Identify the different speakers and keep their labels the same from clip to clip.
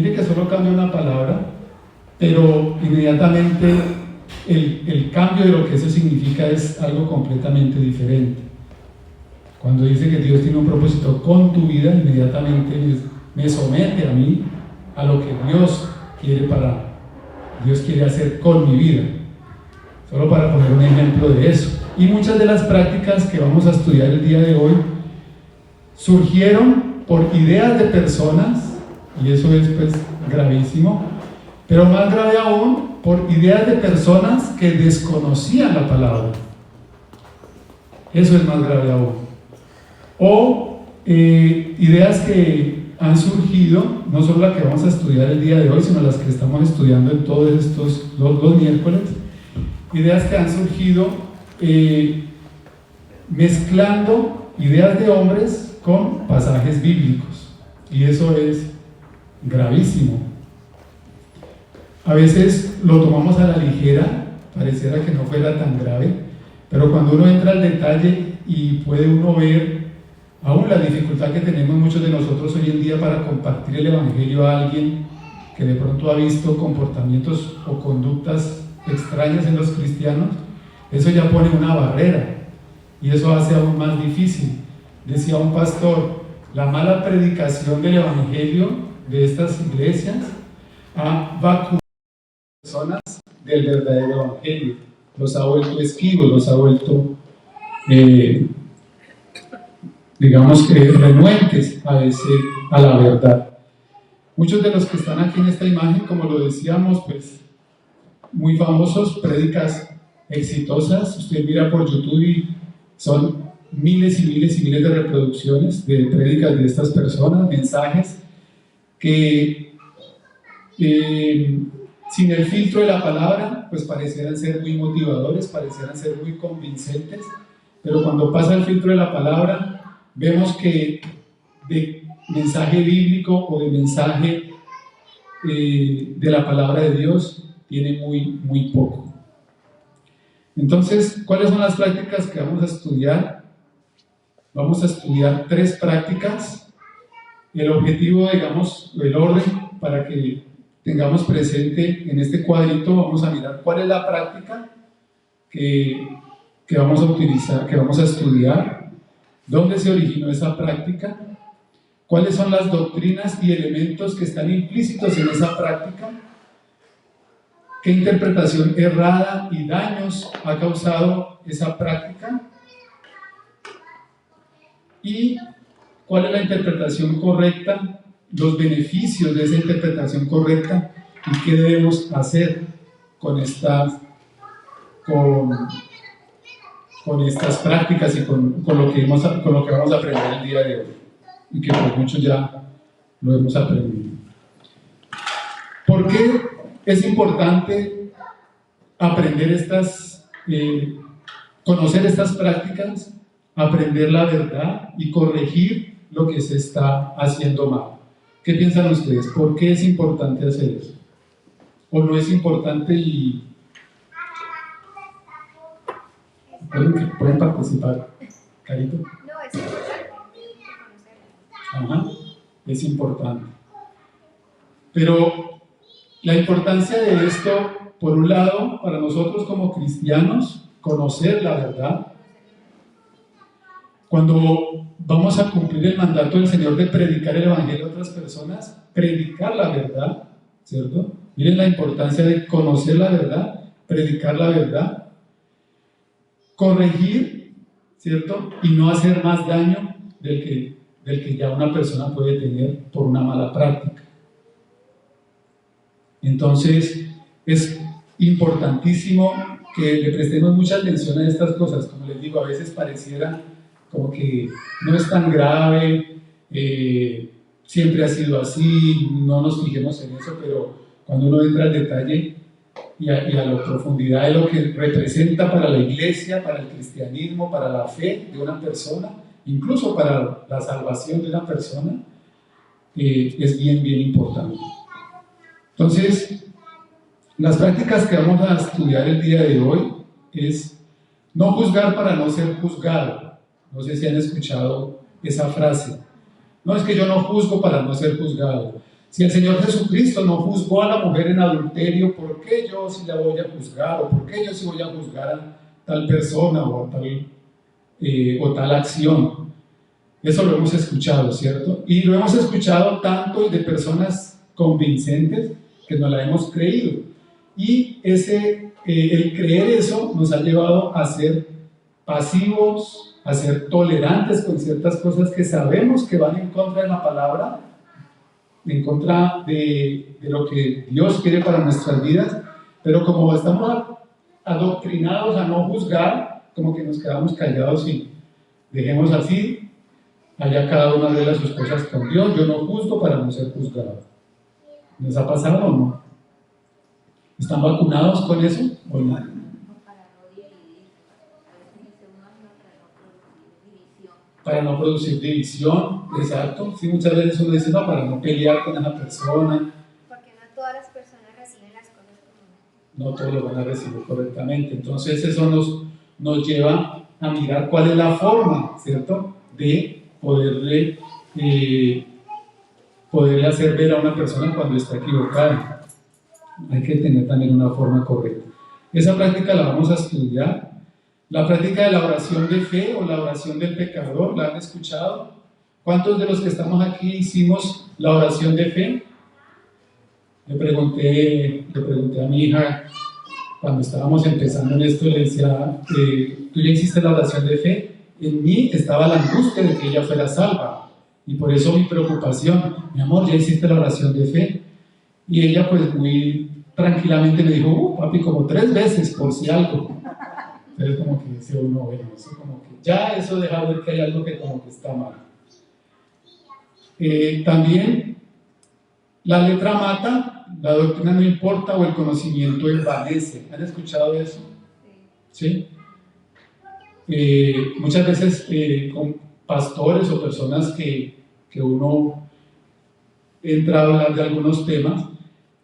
Speaker 1: Mire que solo cambia una palabra, pero inmediatamente el cambio de lo que eso significa es algo completamente diferente. Cuando dice que Dios tiene un propósito con tu vida, inmediatamente me somete a mí a lo que Dios quiere hacer con mi vida. Solo para poner un ejemplo de eso. Y muchas de las prácticas que vamos a estudiar el día de hoy surgieron por ideas de personas, y eso es pues gravísimo, pero más grave aún, por ideas de personas que desconocían la palabra. Eso es más grave aún. O ideas que han surgido, no solo las que vamos a estudiar el día de hoy, sino las que estamos estudiando en todos estos los miércoles, ideas que han surgido mezclando ideas de hombres con pasajes bíblicos, y eso es gravísimo. A veces lo tomamos a la ligera, pareciera que no fuera tan grave, pero cuando uno entra al detalle y puede uno ver aún la dificultad que tenemos muchos de nosotros hoy en día para compartir el Evangelio a alguien que de pronto ha visto comportamientos o conductas extrañas en los cristianos, eso ya pone una barrera y eso hace aún más difícil. Decía un pastor, la mala predicación del Evangelio de estas iglesias ha vacuado a las personas del verdadero Evangelio, los ha vuelto esquivos, los ha vuelto digamos que renuentes a la verdad. Muchos de los que están aquí en esta imagen, como lo decíamos, pues muy famosos, prédicas exitosas. Usted mira por YouTube y son miles y miles y miles de reproducciones de prédicas de estas personas, mensajes que sin el filtro de la palabra pues parecieran ser muy motivadores, parecieran ser muy convincentes, pero cuando pasa el filtro de la palabra vemos que de mensaje bíblico o de mensaje de la palabra de Dios tiene muy poco. Entonces, ¿cuáles son las prácticas que vamos a estudiar? Vamos a estudiar 3 prácticas. El objetivo, digamos, el orden, para que tengamos presente en este cuadrito, vamos a mirar cuál es la práctica que vamos a utilizar, que vamos a estudiar, dónde se originó esa práctica, cuáles son las doctrinas y elementos que están implícitos en esa práctica, qué interpretación errada y daños ha causado esa práctica y cuál es la interpretación correcta, los beneficios de esa interpretación correcta y qué debemos hacer con estas prácticas y con lo que vamos a aprender el día de hoy y que por muchos ya lo hemos aprendido. ¿Por qué es importante aprender conocer estas prácticas, aprender la verdad y corregir lo que se está haciendo mal? ¿Qué piensan ustedes? ¿Por qué es importante hacer eso? ¿O no es importante y pueden participar? ¿Carito?
Speaker 2: No, es importante conocerlo.
Speaker 1: Ajá, es importante. Pero la importancia de esto, por un lado, para nosotros como cristianos, conocer la verdad. Cuando vamos a cumplir el mandato del Señor de predicar el Evangelio a otras personas, predicar la verdad, ¿cierto? Miren la importancia de conocer la verdad, predicar la verdad, corregir, ¿cierto? Y no hacer más daño del que ya una persona puede tener por una mala práctica. Entonces, es importantísimo que le prestemos mucha atención a estas cosas. Como les digo, a veces pareciera como que no es tan grave, siempre ha sido así, no nos fijemos en eso, pero cuando uno entra al detalle y a la profundidad de lo que representa para la iglesia, para el cristianismo, para la fe de una persona, incluso para la salvación de una persona, es bien importante. Entonces, las prácticas que vamos a estudiar el día de hoy es no juzgar para no ser juzgado. No sé si han escuchado esa frase. No, es que yo no juzgo para no ser juzgado. Si el Señor Jesucristo no juzgó a la mujer en adulterio, ¿por qué yo sí la voy a juzgar? ¿O por qué yo sí voy a juzgar a tal persona o tal acción? Eso lo hemos escuchado, ¿cierto? Y lo hemos escuchado tanto de personas convincentes que nos la hemos creído. Y el creer eso nos ha llevado a ser pasivos, a ser tolerantes con ciertas cosas que sabemos que van en contra de la palabra, en contra de lo que Dios quiere para nuestras vidas, pero como estamos adoctrinados a no juzgar, como que nos quedamos callados y dejemos así, allá cada uno arregla sus cosas con Dios, yo no juzgo para no ser juzgado. ¿Les ha pasado o no? ¿Están vacunados con eso o no? Para no producir división, exacto. Sí, muchas veces uno dice, no, para no pelear con esa persona.
Speaker 2: Porque no todas las personas reciben las cosas como...
Speaker 1: No todos lo van a recibir correctamente. Entonces eso nos lleva a mirar cuál es la forma, ¿cierto?, de poderle hacer ver a una persona cuando está equivocada. Hay que tener también una forma correcta. Esa práctica la vamos a estudiar. La práctica de la oración de fe o la oración del pecador, ¿la han escuchado? ¿Cuántos de los que estamos aquí hicimos la oración de fe? Le pregunté a mi hija cuando estábamos empezando en esto, le decía, ¿tú ya hiciste la oración de fe? En mí estaba la angustia de que ella fuera salva y por eso mi preocupación, mi amor, ¿ya hiciste la oración de fe? Y ella pues muy tranquilamente me dijo, papi, como 3 veces por si algo. Entonces como que dice uno, bueno, eso como que ya eso deja ver que hay algo que como que está mal. También la letra mata, la doctrina no importa o el conocimiento envanece. ¿Han escuchado eso? ¿Sí? Muchas veces con pastores o personas que uno entra a hablar de algunos temas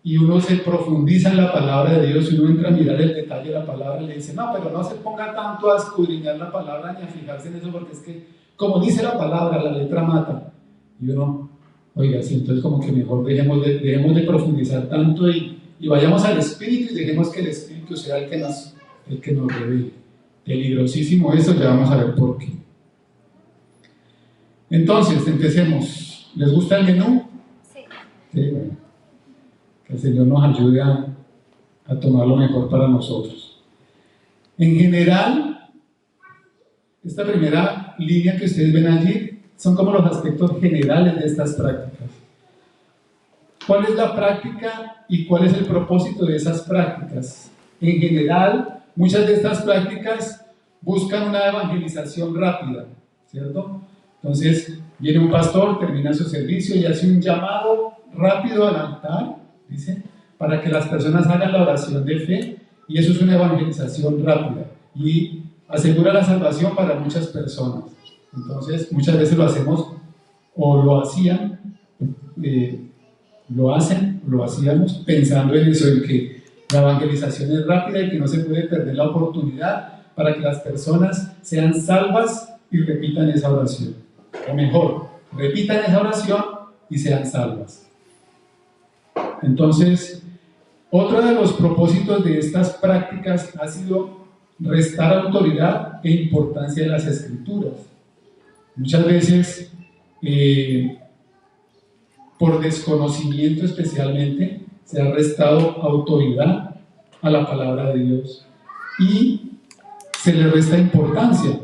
Speaker 1: y uno se profundiza en la palabra de Dios y uno entra a mirar el detalle de la palabra y le dice, no, pero no se ponga tanto a escudriñar la palabra ni a fijarse en eso porque es que, como dice la palabra, la letra mata. Y uno, oiga, sí, entonces como que mejor dejemos de profundizar tanto y vayamos al Espíritu y dejemos que el Espíritu sea el que nos revele. Peligrosísimo eso, ya vamos a ver por qué. Entonces, empecemos. ¿Les gusta el menú?
Speaker 2: Sí.
Speaker 1: Sí, bueno. Que el Señor nos ayude a tomar lo mejor para nosotros. En general, esta primera línea que ustedes ven allí son como los aspectos generales de estas prácticas. ¿Cuál es la práctica y cuál es el propósito de esas prácticas? En general, muchas de estas prácticas buscan una evangelización rápida, ¿cierto? Entonces, viene un pastor, termina su servicio y hace un llamado rápido al altar, dice, para que las personas hagan la oración de fe, y eso es una evangelización rápida y asegura la salvación para muchas personas. Entonces, muchas veces lo hacemos o lo hacían, lo hacíamos pensando en eso, en que la evangelización es rápida y que no se puede perder la oportunidad para que las personas sean salvas y repitan esa oración. O mejor, repitan esa oración y sean salvas. Entonces, otro de los propósitos de estas prácticas ha sido restar autoridad e importancia de las Escrituras. Muchas veces, por desconocimiento especialmente, se ha restado autoridad a la palabra de Dios y se le resta importancia.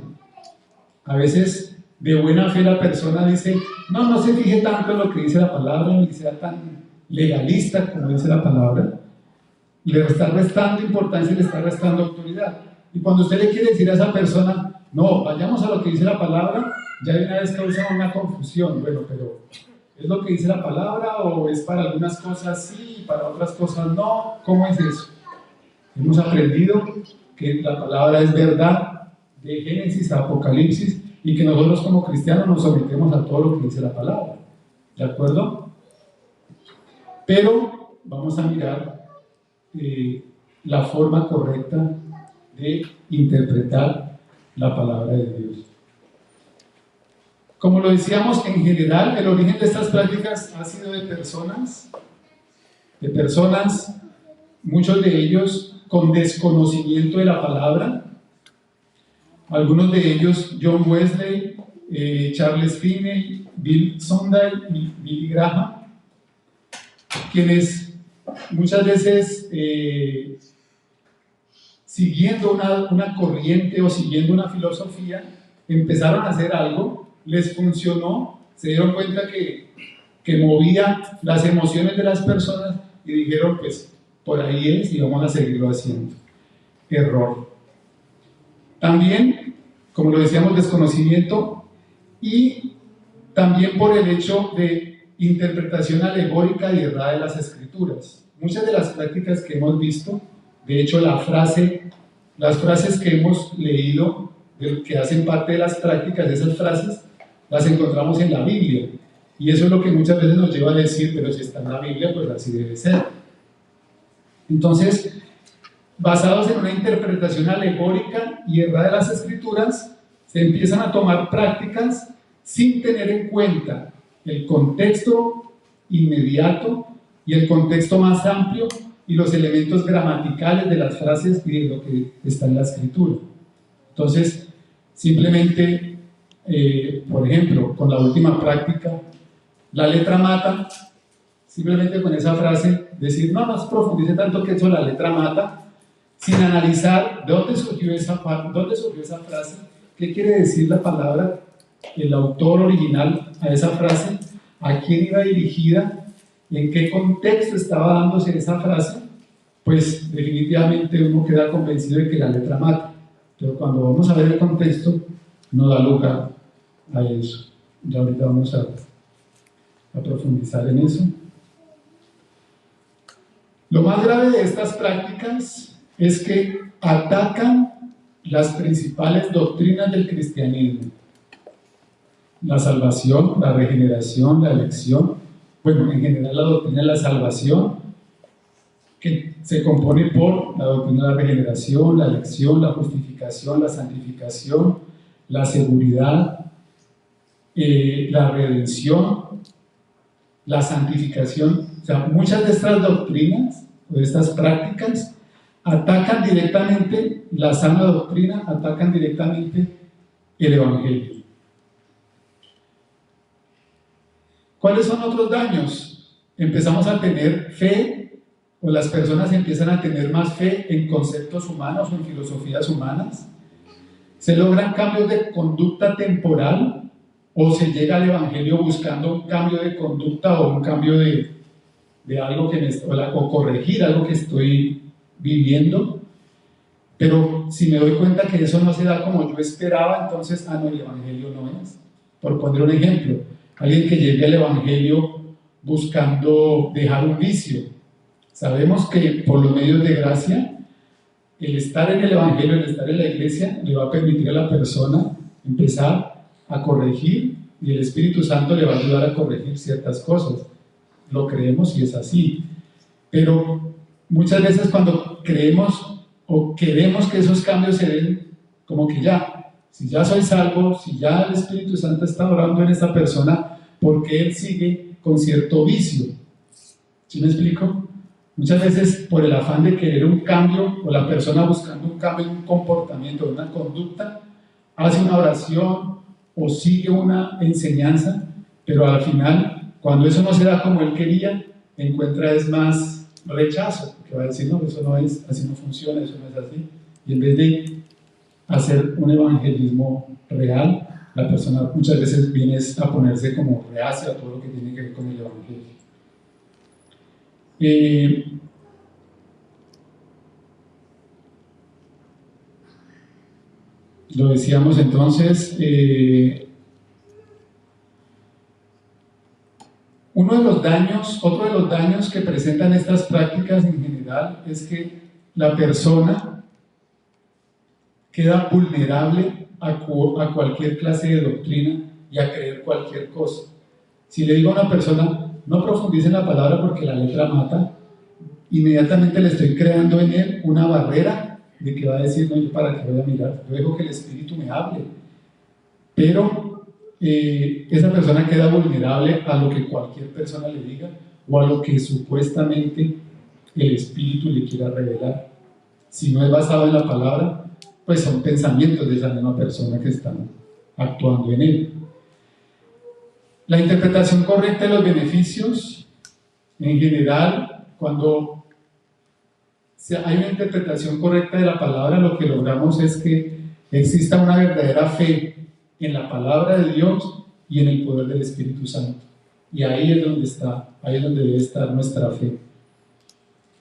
Speaker 1: A veces, de buena fe, la persona dice, no se fije tanto en lo que dice la palabra, ni sea tan legalista como dice la palabra, le está restando importancia y le está restando autoridad. Y cuando usted le quiere decir a esa persona, no, vayamos a lo que dice la palabra, ya de una vez causa una confusión. Bueno, pero ¿es lo que dice la palabra o es para algunas cosas sí y para otras cosas no? ¿Cómo es eso? Hemos aprendido que la palabra es verdad, de Génesis a Apocalipsis, y que nosotros como cristianos nos sometemos a todo lo que dice la palabra. ¿De acuerdo? Pero vamos a mirar la forma correcta de interpretar la palabra de Dios. Como lo decíamos, en general, el origen de estas prácticas ha sido de personas, muchos de ellos con desconocimiento de la palabra, algunos de ellos John Wesley, Charles Finney, Bill Sondale y Billy Graham, quienes muchas veces siguiendo una corriente o siguiendo una filosofía, empezaron a hacer algo, les funcionó, se dieron cuenta que movía las emociones de las personas y dijeron, pues por ahí es y vamos a seguirlo haciendo. Error. También, como lo decíamos, desconocimiento y también por el hecho de interpretación alegórica y errada de las escrituras. Muchas de las prácticas que hemos visto, de hecho las frases que hemos leído, que hacen parte de las prácticas, esas frases, las encontramos en la Biblia. Y eso es lo que muchas veces nos lleva a decir, pero si está en la Biblia, pues así debe ser. Entonces, basados en una interpretación alegórica y errada de las escrituras, se empiezan a tomar prácticas sin tener en cuenta el contexto inmediato y el contexto más amplio y los elementos gramaticales de las frases y de lo que está en la escritura. Entonces, simplemente, por ejemplo, con la última práctica, la letra mata, simplemente con esa frase, decir, no se profundice tanto que eso la letra mata, sin analizar de dónde surgió esa frase, qué quiere decir la palabra, el autor original a esa frase, a quién iba dirigida, en qué contexto estaba dándose esa frase, pues definitivamente uno queda convencido de que la letra mata. Pero cuando vamos a ver el contexto, no da lugar a eso. Ya ahorita vamos a profundizar en eso. Lo más grave de estas prácticas es que atacan las principales doctrinas del cristianismo: la salvación, la regeneración, la elección, bueno, en general la doctrina de la salvación, que se compone por la doctrina de la regeneración, la elección, la justificación, la santificación, la seguridad, la redención, la santificación. O sea, muchas de estas doctrinas o de estas prácticas atacan directamente la sana doctrina, atacan directamente el Evangelio. ¿Cuáles son otros daños? Empezamos a tener fe, o las personas empiezan a tener más fe en conceptos humanos o en filosofías humanas. Se logran cambios de conducta temporal, o se llega al Evangelio buscando un cambio de conducta o un cambio de algo o corregir algo que estoy viviendo. Pero si me doy cuenta que eso no se da como yo esperaba, entonces, no, el Evangelio no es. Por poner un ejemplo, alguien que llegue al Evangelio buscando dejar un vicio. Sabemos que por los medios de gracia, el estar en el Evangelio, el estar en la iglesia, le va a permitir a la persona empezar a corregir, y el Espíritu Santo le va a ayudar a corregir ciertas cosas. Lo creemos y es así. Pero muchas veces cuando creemos o queremos que esos cambios se den, como que si ya soy salvo, si ya el Espíritu Santo está orando en esta persona, ¿por qué él sigue con cierto vicio? ¿Sí me explico? Muchas veces por el afán de querer un cambio, o la persona buscando un cambio en un comportamiento, en una conducta, hace una oración o sigue una enseñanza, pero al final, cuando eso no se da como él quería, encuentra es más rechazo, que va a decir, no, eso no es, así no funciona, eso no es así. Y en vez de hacer un evangelismo real, la persona muchas veces viene a ponerse como reacia a todo lo que tiene que ver con el evangelio. Lo decíamos entonces, otro de los daños que presentan estas prácticas en general es que la persona queda vulnerable a cualquier clase de doctrina y a creer cualquier cosa. Si le digo a una persona, no profundice en la palabra porque la letra mata, inmediatamente le estoy creando en él una barrera de que va a decir, no, yo para qué voy a mirar, yo dejo que el Espíritu me hable. Pero esa persona queda vulnerable a lo que cualquier persona le diga o a lo que supuestamente el Espíritu le quiera revelar. Si no es basado en la palabra, pues son pensamientos de esa misma persona que están actuando en él. La interpretación correcta de los beneficios, en general, cuando hay una interpretación correcta de la palabra, lo que logramos es que exista una verdadera fe en la palabra de Dios y en el poder del Espíritu Santo. Y ahí es donde debe estar nuestra fe.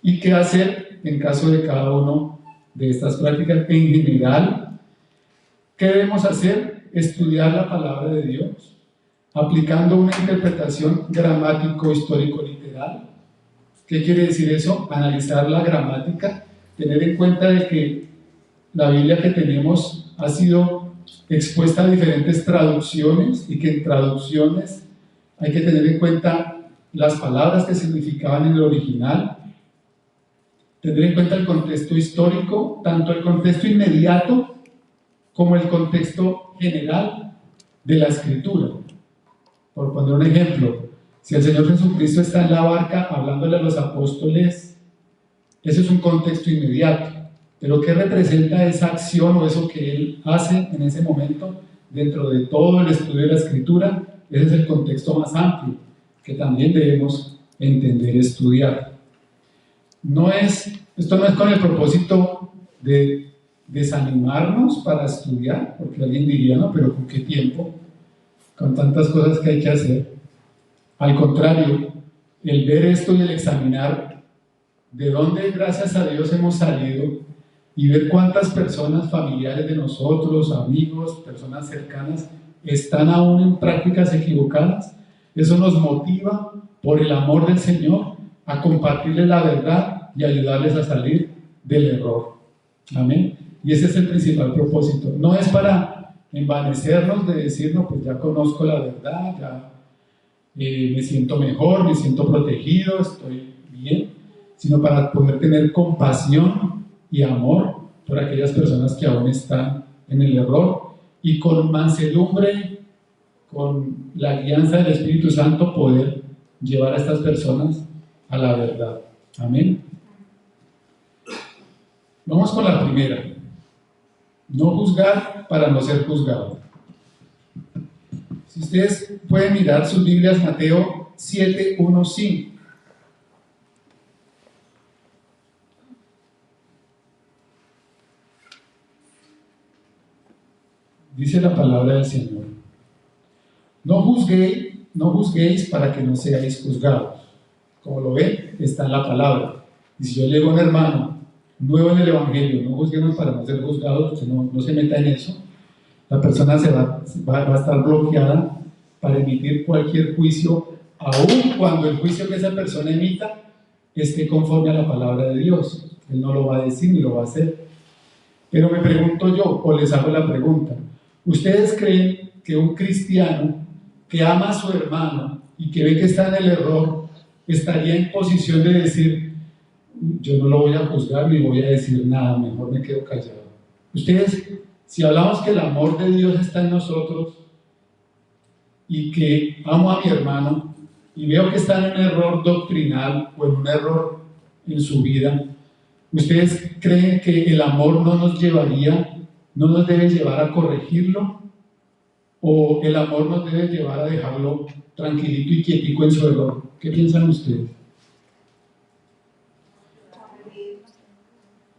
Speaker 1: ¿Y qué hacer en caso de cada uno de estas prácticas? En general, ¿qué debemos hacer? Estudiar la palabra de Dios, aplicando una interpretación gramático-histórico-literal. ¿Qué quiere decir eso? Analizar la gramática, tener en cuenta de que la Biblia que tenemos ha sido expuesta a diferentes traducciones y que en traducciones hay que tener en cuenta las palabras que significaban en el original, tener en cuenta el contexto histórico, tanto el contexto inmediato como el contexto general de la Escritura. Por poner un ejemplo, si el Señor Jesucristo está en la barca hablándole a los apóstoles, eso es un contexto inmediato. Pero ¿qué representa esa acción o eso que Él hace en ese momento dentro de todo el estudio de la Escritura? Ese es el contexto más amplio que también debemos entender y estudiar. Esto no es con el propósito de desanimarnos para estudiar, porque alguien diría, no, pero ¿con qué tiempo? Con tantas cosas que hay que hacer. Al contrario, el ver esto y el examinar de dónde, gracias a Dios, hemos salido y ver cuántas personas familiares de nosotros, amigos, personas cercanas, están aún en prácticas equivocadas, eso nos motiva, por el amor del Señor, a compartirles la verdad y ayudarles a salir del error. Amén. Y ese es el principal propósito. No es para envanecernos de decir, no, pues ya conozco la verdad, ya me siento mejor, me siento protegido, estoy bien, sino para poder tener compasión y amor por aquellas personas que aún están en el error y con mansedumbre, con la guianza del Espíritu Santo, poder llevar a estas personas a la verdad. Amén. Vamos con la primera. No juzgar para no ser juzgado. Si ustedes pueden mirar sus Biblias, Mateo 7, 1, 5. Dice la palabra del Señor: no juzguéis para que no seáis juzgados. Como lo ven, está en la palabra. Y si yo le digo a un hermano nuevo en el Evangelio, no juzguemos para no ser juzgados, usted no se meta en eso, la persona va a estar bloqueada para emitir cualquier juicio, aun cuando el juicio que esa persona emita esté conforme a la palabra de Dios. Él no lo va a decir ni lo va a hacer. Pero me pregunto yo, o les hago la pregunta: ¿ustedes creen que un cristiano que ama a su hermano y que ve que está en el error estaría en posición de decir, yo no lo voy a juzgar ni voy a decir nada, mejor me quedo callado? Ustedes, si hablamos que el amor de Dios está en nosotros y que amo a mi hermano y veo que está en un error doctrinal o en un error en su vida, ¿ustedes creen que el amor no nos debe llevar a corregirlo? ¿O el amor nos debe llevar a dejarlo tranquilito y quietico en su error? ¿Qué piensan ustedes?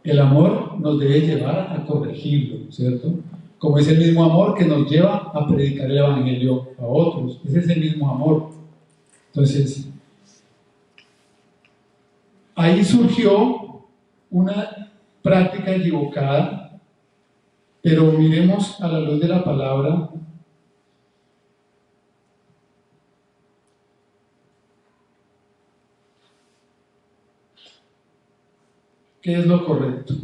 Speaker 1: El amor nos debe llevar a corregirlo, ¿cierto? Como es el mismo amor que nos lleva a predicar el Evangelio a otros. Ese es el mismo amor. Entonces, ahí surgió una práctica equivocada, pero miremos a la luz de la palabra. ¿Qué es lo correcto?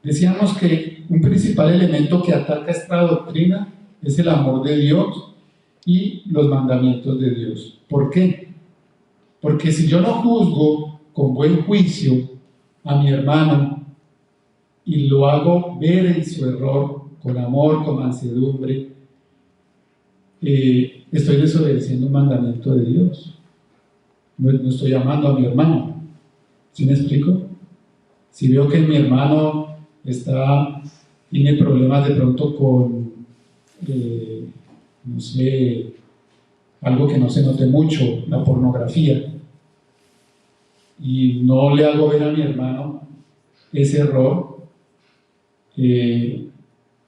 Speaker 1: Decíamos que un principal elemento que ataca esta doctrina es el amor de Dios y los mandamientos de Dios. ¿Por qué? Porque si yo no juzgo con buen juicio a mi hermano y lo hago ver en su error, con amor, con mansedumbre, estoy desobedeciendo un mandamiento de Dios. No estoy amando a mi hermano. ¿Sí me explico? Si veo que mi hermano tiene problemas de pronto con, no sé, algo que no se note mucho, la pornografía, y no le hago ver a mi hermano ese error,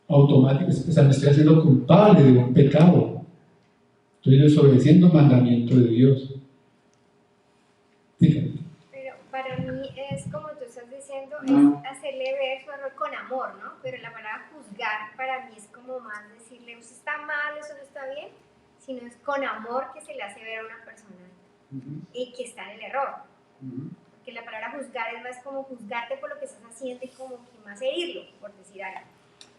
Speaker 1: automático, o sea, me estoy haciendo culpable de un pecado. Estoy desobedeciendo un mandamiento de Dios. Dígame.
Speaker 2: Pero para mí es como tú estás diciendo, es hacerle ver su error con amor, ¿no? Pero la palabra juzgar para mí es como más decirle, usted está mal, eso no está bien, sino es con amor que se le hace ver a una persona y que está en el error. Porque la palabra juzgar es más como juzgarte por lo que estás haciendo y como que más herirlo, por decir algo.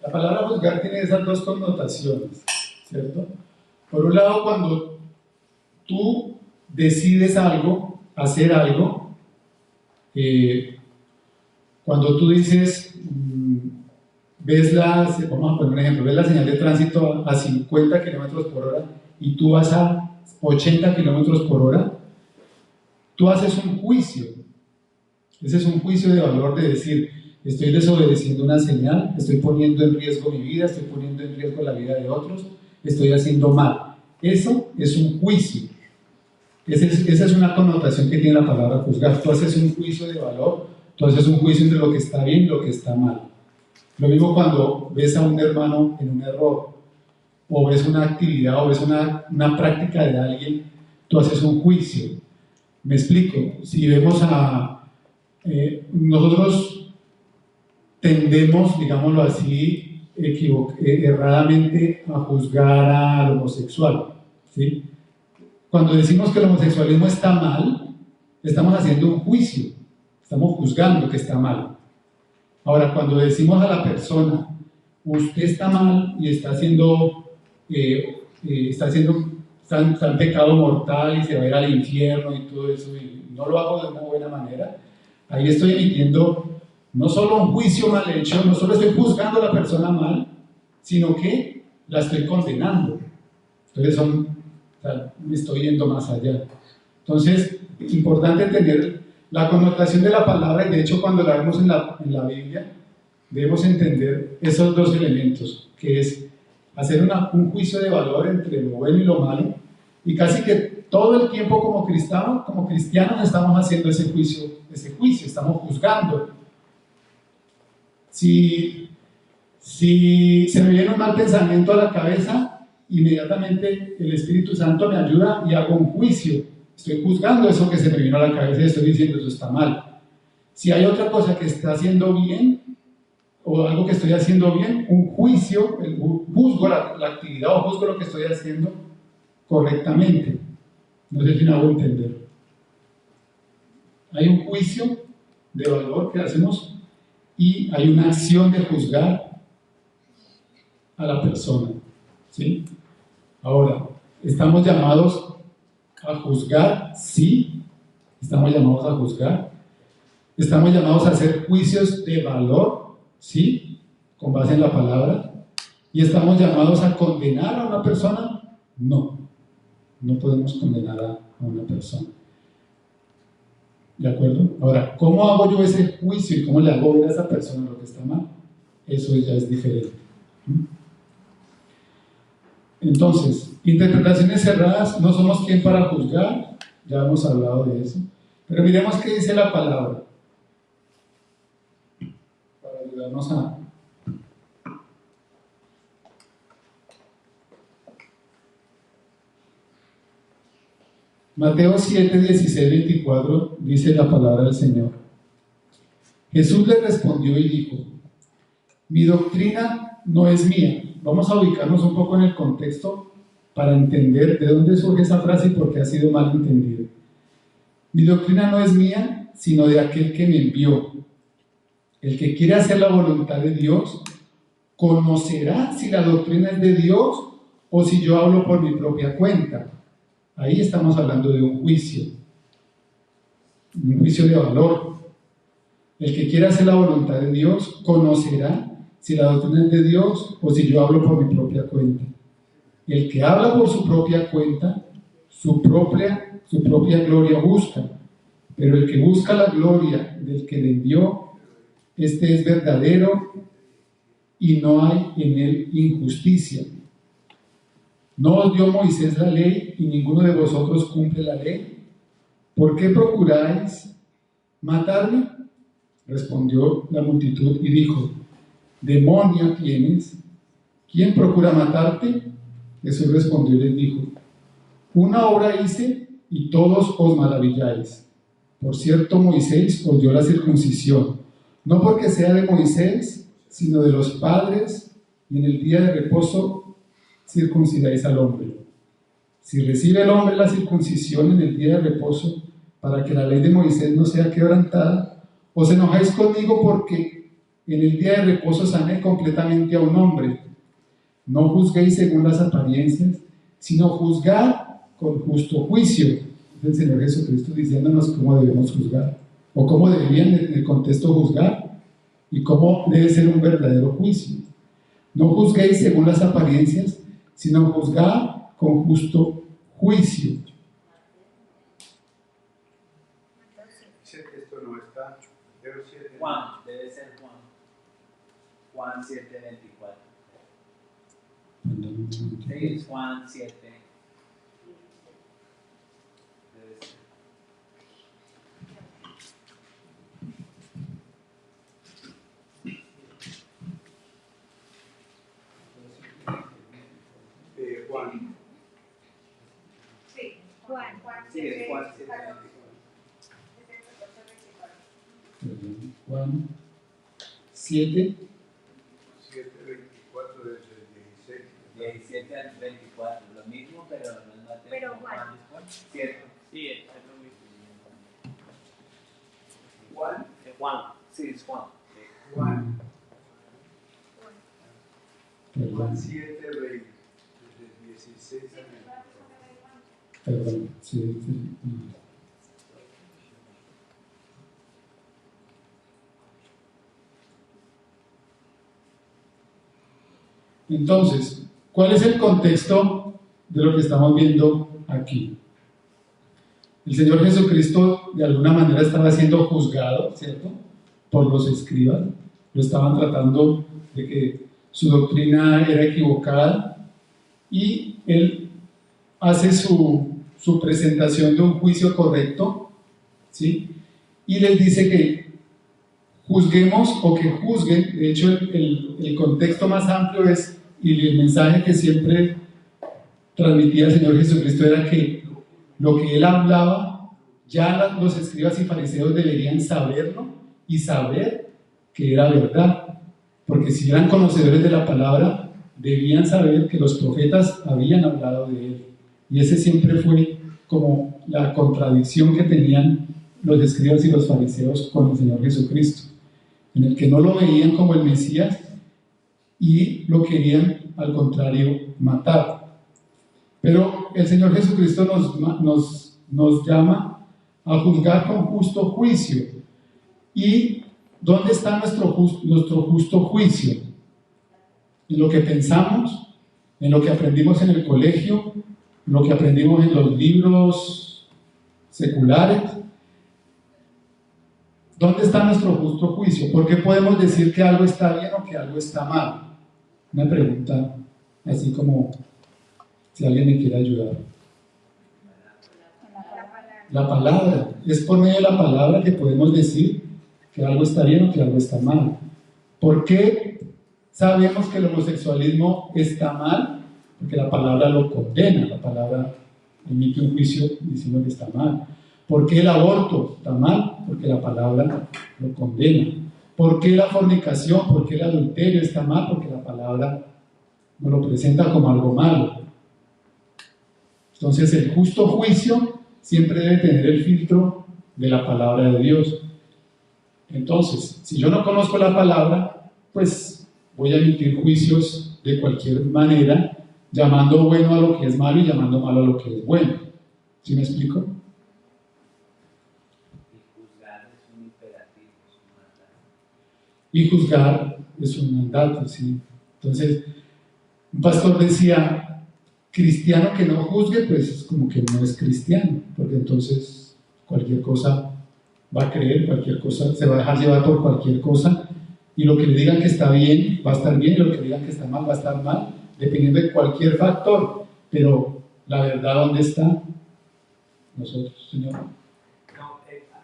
Speaker 1: La palabra juzgar tiene esas dos connotaciones, ¿cierto? Por un lado, cuando tú decides algo, hacer algo, cuando tú dices, vamos a poner un ejemplo, ves la señal de tránsito a 50 kilómetros por hora y tú vas a 80 kilómetros por hora, tú haces un juicio. Ese es un juicio de valor de decir, estoy desobedeciendo una señal, estoy poniendo en riesgo mi vida, estoy poniendo en riesgo la vida de otros, estoy haciendo mal. Eso es un juicio. Esa es una connotación que tiene la palabra juzgar. Tú haces un juicio de valor, tú haces un juicio entre lo que está bien y lo que está mal. Lo mismo cuando ves a un hermano en un error, o ves una actividad, o ves una práctica de alguien, tú haces un juicio. Me explico. Si vemos nosotros tendemos, digámoslo así, erradamente a juzgar al homosexual, ¿sí? Cuando decimos que el homosexualismo está mal, estamos haciendo un juicio, estamos juzgando que está mal. Ahora, cuando decimos a la persona, usted está mal y está en pecado mortal y se va a ir al infierno y todo eso, y no lo hago de una buena manera, ahí estoy emitiendo no solo un juicio mal hecho, no solo estoy juzgando a la persona mal, sino que la estoy condenando. Entonces me estoy yendo más allá. Entonces, es importante tener la connotación de la palabra, y de hecho cuando la vemos en la Biblia, debemos entender esos dos elementos, que es hacer un juicio de valor entre lo bueno y lo malo, y casi que todo el tiempo como cristianos estamos haciendo ese juicio, estamos juzgando. Si se me viene un mal pensamiento a la cabeza, inmediatamente el Espíritu Santo me ayuda y hago un juicio. Estoy juzgando eso que se me vino a la cabeza y estoy diciendo eso está mal. Si hay otra cosa que está haciendo bien, o algo que estoy haciendo bien, un juicio, juzgo la actividad o juzgo lo que estoy haciendo correctamente. No sé si me hago entender. Hay un juicio de valor que hacemos y hay una acción de juzgar a la persona, ¿sí? Ahora, ¿estamos llamados a juzgar? Sí, estamos llamados a juzgar. ¿Estamos llamados a hacer juicios de valor? Sí, con base en la palabra. ¿Y estamos llamados a condenar a una persona? No, no podemos condenar a una persona. ¿De acuerdo? Ahora, ¿cómo hago yo ese juicio y cómo le hago ver a esa persona lo que está mal? Eso ya es diferente. Entonces, interpretaciones cerradas, no somos quien para juzgar, ya hemos hablado de eso, pero miremos qué dice la palabra, para ayudarnos a... Mateo 7, 16, 24 dice la palabra del Señor. Jesús le respondió y dijo, mi doctrina no es mía. Vamos a ubicarnos un poco en el contexto para entender de dónde surge esa frase y por qué ha sido mal entendida. Mi doctrina no es mía, sino de aquel que me envió. El que quiere hacer la voluntad de Dios, conocerá si la doctrina es de Dios o si yo hablo por mi propia cuenta. Ahí estamos hablando de un juicio de valor. El que quiera hacer la voluntad de Dios conocerá si la doctrina es de Dios o si yo hablo por mi propia cuenta. El que habla por su propia cuenta, su propia gloria busca, pero el que busca la gloria del que le envió, este es verdadero y no hay en él injusticia. ¿No os dio Moisés la ley y ninguno de vosotros cumple la ley? ¿Por qué procuráis matarme? Respondió la multitud y dijo: demonio tienes, ¿quién procura matarte? Jesús respondió y les dijo: una obra hice y todos os maravilláis. Por cierto, Moisés os dio la circuncisión, no porque sea de Moisés, sino de los padres, y en el día de reposo circuncidáis al hombre. Si recibe el hombre la circuncisión en el día de reposo, para que la ley de Moisés no sea quebrantada, os enojáis conmigo porque en el día de reposo sané completamente a un hombre. No juzguéis según las apariencias, sino juzgad con justo juicio. Es el Señor Jesucristo diciéndonos cómo debemos juzgar, o cómo deberían en el contexto juzgar, y cómo debe ser un verdadero juicio. No juzguéis según las apariencias, sino juzgad con justo juicio.
Speaker 3: Dice que esto no está.
Speaker 4: Juan, debe ser Juan. Juan 7:24. Sí, es Juan 7. Debe ser.
Speaker 3: Juan.
Speaker 2: Sí, Juan.
Speaker 4: Sí, es Juan 7.
Speaker 1: Juan 7.
Speaker 3: 7:24 desde el 16.
Speaker 4: 17 al 24, lo mismo, pero no es Mateo.
Speaker 2: Pero Juan.
Speaker 4: Cierto.
Speaker 5: Sí, es lo mismo.
Speaker 4: Juan.
Speaker 5: Juan.
Speaker 4: Sí, es Juan.
Speaker 3: Juan.
Speaker 1: Perdón,
Speaker 3: Juan 7, 20, desde el 16 al 24.
Speaker 1: perdón, sí. Entonces, ¿cuál es el contexto de lo que estamos viendo aquí? El Señor Jesucristo de alguna manera estaba siendo juzgado, ¿cierto?, por los escribas. Lo estaban tratando de que su doctrina era equivocada, y Él hace su presentación de un juicio correcto, ¿sí? Y les dice que juzguemos o que juzguen. De hecho, el contexto más amplio es, y el mensaje que siempre transmitía el Señor Jesucristo era que lo que Él hablaba, ya los escribas y fariseos deberían saberlo y saber que era verdad, porque si eran conocedores de la palabra, debían saber que los profetas habían hablado de Él. Y ese siempre fue como la contradicción que tenían los escribas y los fariseos con el Señor Jesucristo, en el que no lo veían como el Mesías y lo querían, al contrario, matar. Pero el Señor Jesucristo nos llama a juzgar con justo juicio. ¿Y dónde está nuestro justo juicio? En lo que pensamos, en lo que aprendimos en el colegio, en lo que aprendimos en los libros seculares. ¿Dónde está nuestro justo juicio? ¿Por qué podemos decir que algo está bien o que algo está mal? Una pregunta así como si alguien me quiere ayudar. La palabra. Es por medio de la palabra que podemos decir que algo está bien o que algo está mal. ¿Por qué sabemos que el homosexualismo está mal? Porque la palabra lo condena, la palabra emite un juicio diciendo que está mal. ¿Por qué el aborto está mal? Porque la palabra lo condena. ¿Por qué la fornicación? ¿Por qué el adulterio está mal? Porque la palabra nos lo presenta como algo malo. Entonces, el justo juicio siempre debe tener el filtro de la palabra de Dios. Entonces, si yo no conozco la palabra, pues voy a emitir juicios de cualquier manera, llamando bueno a lo que es malo y llamando malo a lo que es bueno. ¿Sí me explico? Y juzgar es un mandato, ¿sí? Entonces, un pastor decía, cristiano que no juzgue, pues es como que no es cristiano, porque entonces cualquier cosa va a creer, cualquier cosa, se va a dejar llevar por cualquier cosa, y lo que le digan que está bien, va a estar bien, y lo que le digan que está mal, va a estar mal, dependiendo de cualquier factor. Pero la verdad, ¿dónde está? Nosotros, Señor.
Speaker 5: No,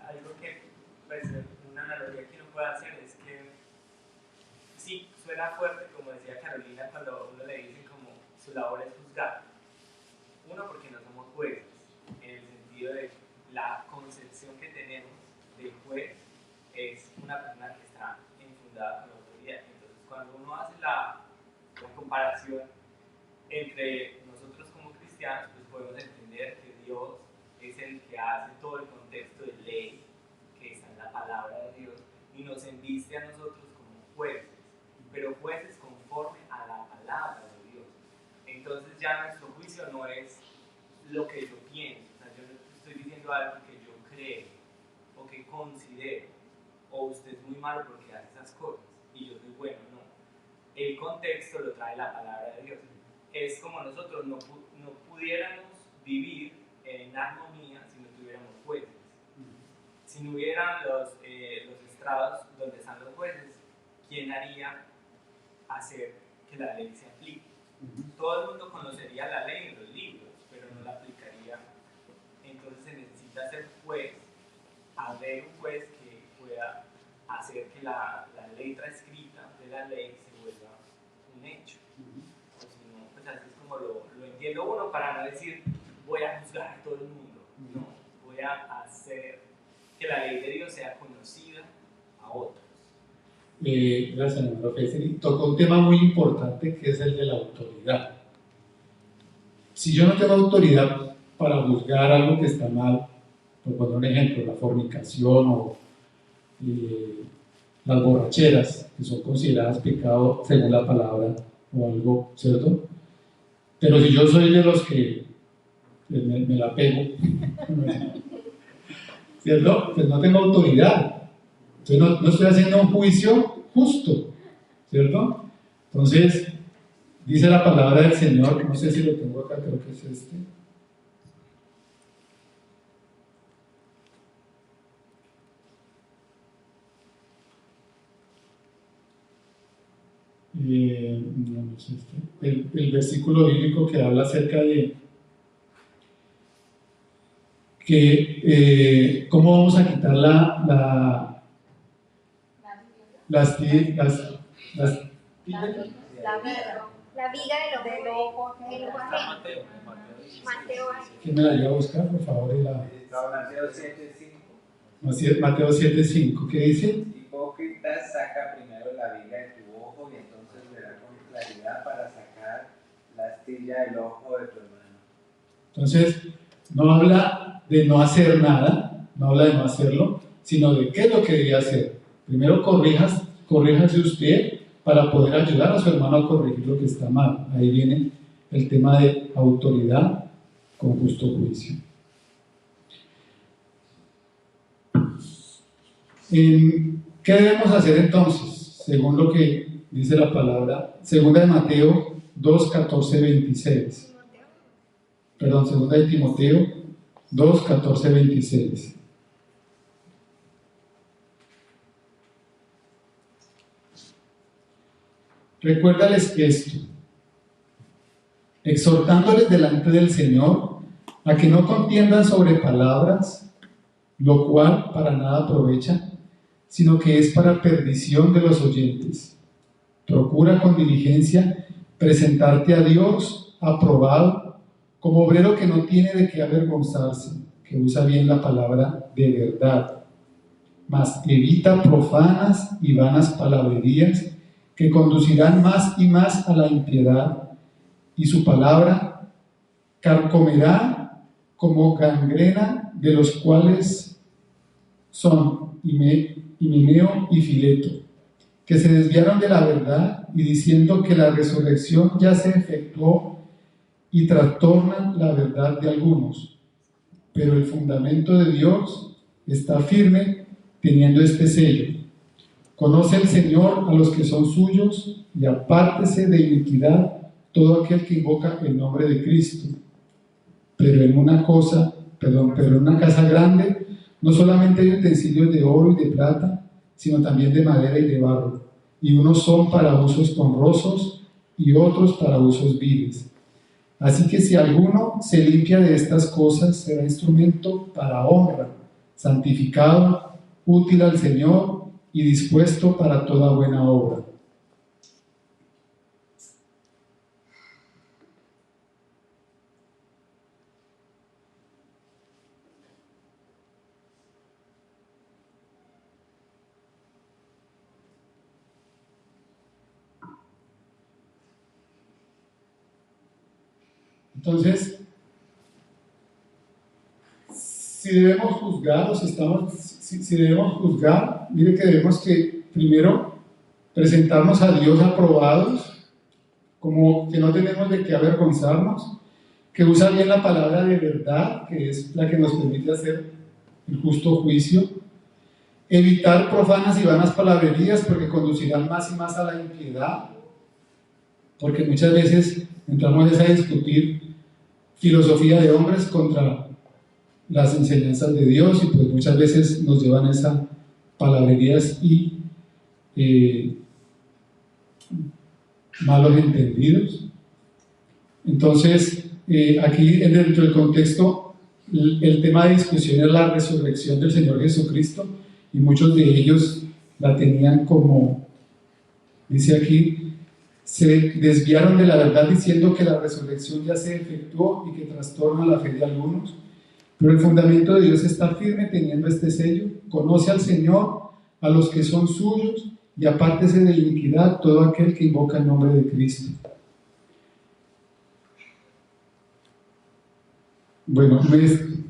Speaker 5: algo que, pues, una analogía que uno puede hacer es que sí, suena fuerte, como decía Carolina, cuando a uno le dicen como su labor es juzgar. Uno, porque no somos jueces, en el sentido de la concepción que tenemos del juez es una persona que está enfundada con la autoridad. Entonces, cuando uno hace la comparación entre nosotros como cristianos, pues podemos entender que Dios es el que hace todo el contexto de ley que está en la palabra de Dios y nos enviste a nosotros como jueces, pero jueces conforme a la palabra de Dios. Entonces ya nuestro juicio no es lo que yo pienso, o sea, yo no estoy diciendo algo que yo creo o que considero, o usted es muy malo porque hace esas cosas y yo soy bueno, no. El contexto lo trae la palabra de Dios. Es como nosotros no pudiéramos vivir en armonía si no tuviéramos jueces. Si no hubieran los estrados donde están los jueces, ¿quién haría hacer que la ley se aplique? Todo el mundo conocería la ley en los libros, pero no la aplicaría. Entonces se necesita ser juez, haber un juez que pueda hacer que la letra escrita de la ley se vuelva un hecho. O si no, pues así es como lo entiendo uno, para no decir voy a juzgar a todo el mundo. No, voy a hacer que la ley de Dios sea conocida a otros.
Speaker 1: Gracias, hermano Féseri. Tocó un tema muy importante que es el de la autoridad. Si yo no tengo autoridad para juzgar algo que está mal, por poner un ejemplo, la fornicación o las borracheras, que son consideradas pecado según la palabra o algo, ¿cierto? Pero si yo soy de los que me la pego, ¿cierto? Pues no tengo autoridad. Entonces no estoy haciendo un juicio justo, ¿cierto? Entonces, dice la palabra del Señor, no sé si lo tengo acá, creo que es este. No es este. El versículo bíblico que habla acerca de que cómo vamos a quitar las tiendas.
Speaker 2: La viga del ojo ajeno. Mateo.
Speaker 1: ¿Quién me la lleva a buscar, por favor?
Speaker 4: Mateo 7:5.
Speaker 1: Mateo 7:5, ¿qué dice?
Speaker 4: Hipócrita, saca primero la viga de tu ojo y entonces verás con claridad para sacar la astilla del ojo de tu hermano.
Speaker 1: Entonces, no habla de no hacer nada, no habla de no hacerlo, sino de qué es lo que debe hacer. Primero corríjase usted para poder ayudar a su hermano a corregir lo que está mal. Ahí viene el tema de autoridad con justo juicio. ¿Qué debemos hacer entonces? Según lo que dice la palabra, segunda de Mateo 2, 14, 26. Perdón, segunda de Timoteo 2, 14, 26. Recuérdales esto, exhortándoles delante del Señor a que no contiendan sobre palabras, lo cual para nada aprovecha, sino que es para perdición de los oyentes. Procura con diligencia presentarte a Dios aprobado, como obrero que no tiene de qué avergonzarse, que usa bien la palabra de verdad, mas evita profanas y vanas palabrerías que conducirán más y más a la impiedad, y su palabra carcomerá como gangrena, de los cuales son Himeneo y Fileto, que se desviaron de la verdad y diciendo que la resurrección ya se efectuó, y trastornan la verdad de algunos. Pero el fundamento de Dios está firme, teniendo este sello: conoce el Señor a los que son suyos, y apártese de iniquidad todo aquel que invoca el nombre de Cristo. Pero en una casa grande no solamente hay utensilios de oro y de plata, sino también de madera y de barro, y unos son para usos honrosos y otros para usos viles. Así que si alguno se limpia de estas cosas, será instrumento para honra, santificado, útil al Señor y dispuesto para toda buena obra. Entonces, si debemos juzgar, si debemos juzgar, mire que debemos que primero presentarnos a Dios aprobados, como que no tenemos de qué avergonzarnos, que usa bien la palabra de verdad, que es la que nos permite hacer el justo juicio, evitar profanas y vanas palabrerías porque conducirán más y más a la impiedad, porque muchas veces entramos a discutir filosofía de hombres contra las enseñanzas de Dios y pues muchas veces nos llevan a esas palabrerías y malos entendidos. Entonces, aquí dentro del contexto, el tema de discusión es la resurrección del Señor Jesucristo y muchos de ellos la tenían como, dice aquí, se desviaron de la verdad diciendo que la resurrección ya se efectuó y que trastorna la fe de algunos. Pero el fundamento de Dios está firme teniendo este sello: conoce al Señor, a los que son suyos, y apártese de iniquidad todo aquel que invoca el nombre de Cristo. Bueno,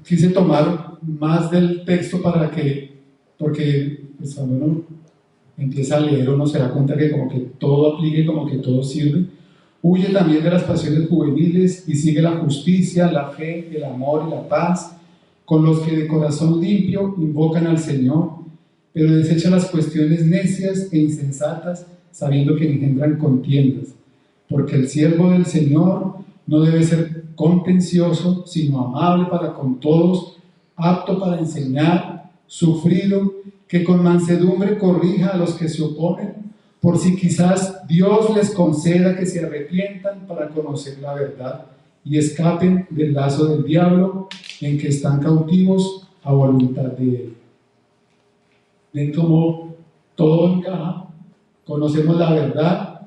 Speaker 1: quise tomar más del texto porque pues, cuando uno empieza a leer uno se da cuenta que como que todo aplica y como que todo sirve. Huye también de las pasiones juveniles y sigue la justicia, la fe, el amor y la paz, con los que de corazón limpio invocan al Señor, pero desecha las cuestiones necias e insensatas, sabiendo que engendran contiendas, porque el siervo del Señor no debe ser contencioso, sino amable para con todos, apto para enseñar, sufrido, que con mansedumbre corrija a los que se oponen, por si quizás Dios les conceda que se arrepientan para conocer la verdad y escapen del lazo del diablo en que están cautivos a voluntad de él. Ven como todo encaja, conocemos la verdad,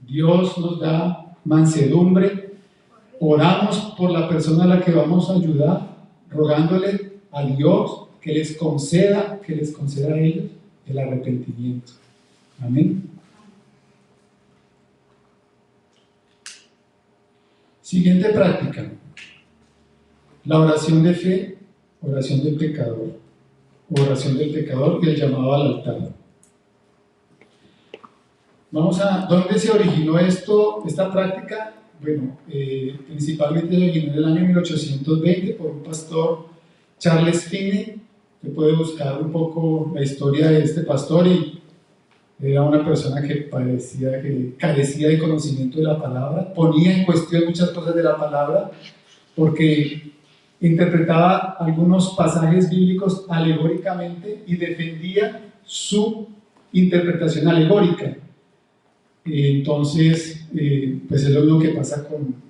Speaker 1: Dios nos da mansedumbre, oramos por la persona a la que vamos a ayudar, rogándole a Dios que les conceda a ellos el arrepentimiento. Amén. Siguiente práctica: la oración de fe, oración del pecador y el llamado al altar. ¿Dónde se originó esta práctica? Bueno, principalmente se originó en el año 1820 por un pastor, Charles Finney. Se puede buscar un poco la historia de este pastor y era una persona que parecía que carecía de conocimiento de la palabra, ponía en cuestión muchas cosas de la palabra porque interpretaba algunos pasajes bíblicos alegóricamente y defendía su interpretación alegórica. Entonces, pues es lo mismo que pasa con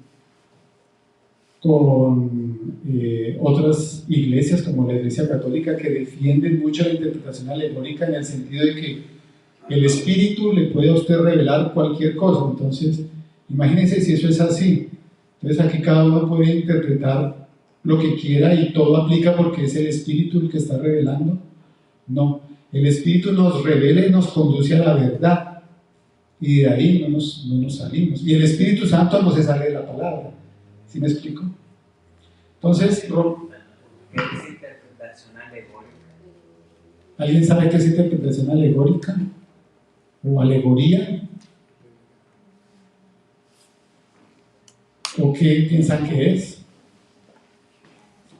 Speaker 1: otras iglesias como la Iglesia Católica, que defienden mucho la interpretación alegórica en el sentido de que el Espíritu le puede a usted revelar cualquier cosa. Entonces, imagínense si eso es así. Entonces aquí cada uno puede interpretar lo que quiera y todo aplica porque es el Espíritu el que está revelando. No, el Espíritu nos revela y nos conduce a la verdad y de ahí no nos salimos. Y el Espíritu Santo no se sale de la palabra. ¿Sí me explico? Entonces,
Speaker 4: ¿qué es interpretación alegórica?
Speaker 1: ¿Alguien sabe qué es interpretación alegórica? ¿O alegoría? ¿O qué piensan que es?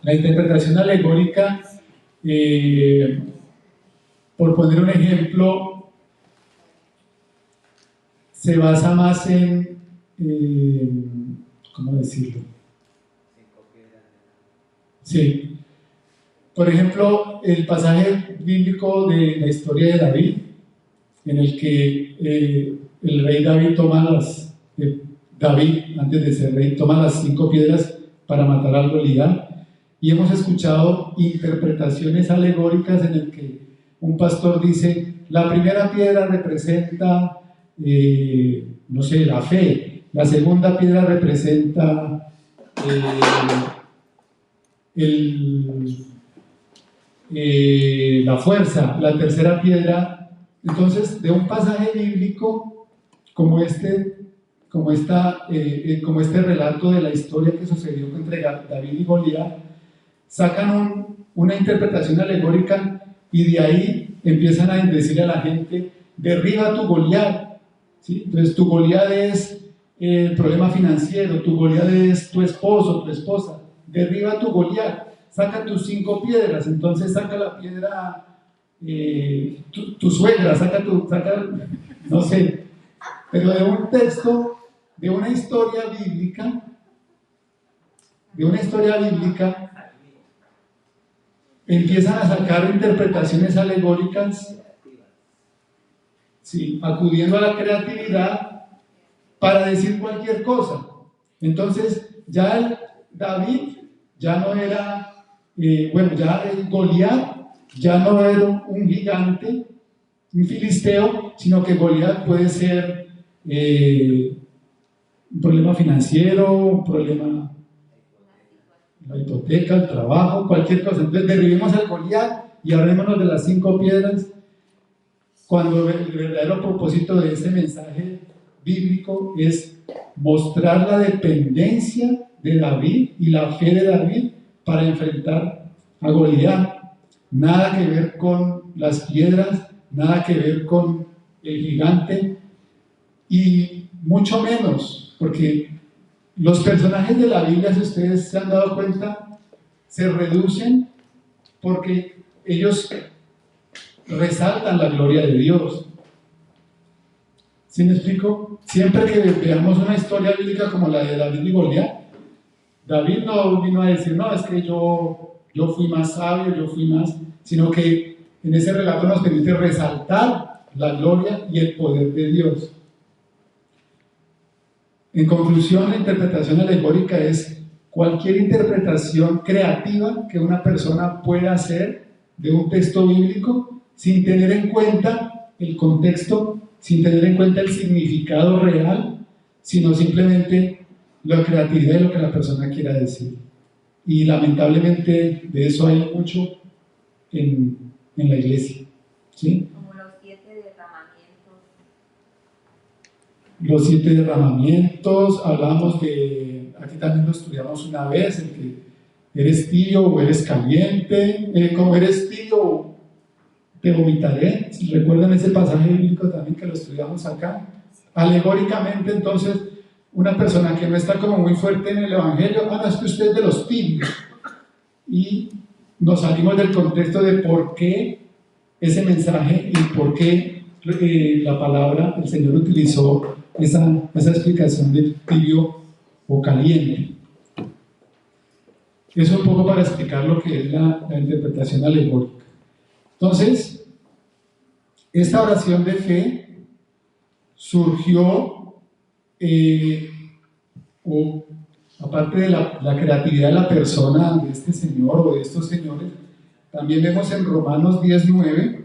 Speaker 1: La interpretación alegórica, por poner un ejemplo, se basa más en ¿cómo decirlo? Sí. Por ejemplo, el pasaje bíblico de la historia de David, en el que el rey David David, antes de ser rey, toma las 5 piedras para matar al Goliat, y hemos escuchado interpretaciones alegóricas en el que un pastor dice, la primera piedra representa, no sé, la fe, la segunda piedra representa la fuerza, la tercera piedra. Entonces, de un pasaje bíblico como este relato de la historia que sucedió entre David y Goliat, sacan una interpretación alegórica y de ahí empiezan a decirle a la gente, derriba tu Goliat, ¿sí? Entonces tu Goliat es el problema financiero, tu Goliat es tu esposo, tu esposa, derriba tu Goliat, saca tus 5 piedras, entonces saca la piedra, tu suegra, saca, no sé, pero de un texto, de una historia bíblica, empiezan a sacar interpretaciones alegóricas, sí, acudiendo a la creatividad para decir cualquier cosa. Entonces, ya David ya no era, ya el Goliat ya no era un gigante, un filisteo, sino que Goliat puede ser un problema financiero, un problema, la hipoteca, el trabajo, cualquier cosa. Entonces derribemos al Goliat y hablémonos de las 5 piedras, cuando el verdadero propósito de ese mensaje bíblico es mostrar la dependencia de David y la fe de David para enfrentar a Goliat. Nada que ver con las piedras, nada que ver con el gigante, y mucho menos, porque los personajes de la Biblia, si ustedes se han dado cuenta, se reducen porque ellos resaltan la gloria de Dios. ¿Sí me explico? Siempre que veamos una historia bíblica como la de David y Goliat, David no vino a decir, no, es que yo fui más sabio, yo fui más, sino que en ese relato nos permite resaltar la gloria y el poder de Dios. En conclusión, la interpretación alegórica es cualquier interpretación creativa que una persona pueda hacer de un texto bíblico sin tener en cuenta el contexto, sin tener en cuenta el significado real, sino simplemente la creatividad de lo que la persona quiera decir. Y lamentablemente de eso hay mucho en la iglesia, ¿sí?
Speaker 6: Como los 7 derramamientos.
Speaker 1: Los 7 derramamientos, hablamos de, aquí también lo estudiamos una vez, el que eres tibio o eres caliente, como eres tibio te vomitaré. Si recuerdan ese pasaje bíblico también que lo estudiamos acá, alegóricamente. Entonces una persona que no está como muy fuerte en el evangelio, es que usted es de los tibios, y nos salimos del contexto de por qué ese mensaje y por qué la palabra, el Señor utilizó esa explicación de tibio o caliente. Eso es un poco para explicar lo que es la interpretación alegórica. Entonces, esta oración de fe surgió, aparte de la creatividad de la persona, de este señor o de estos señores, también vemos en Romanos 10:9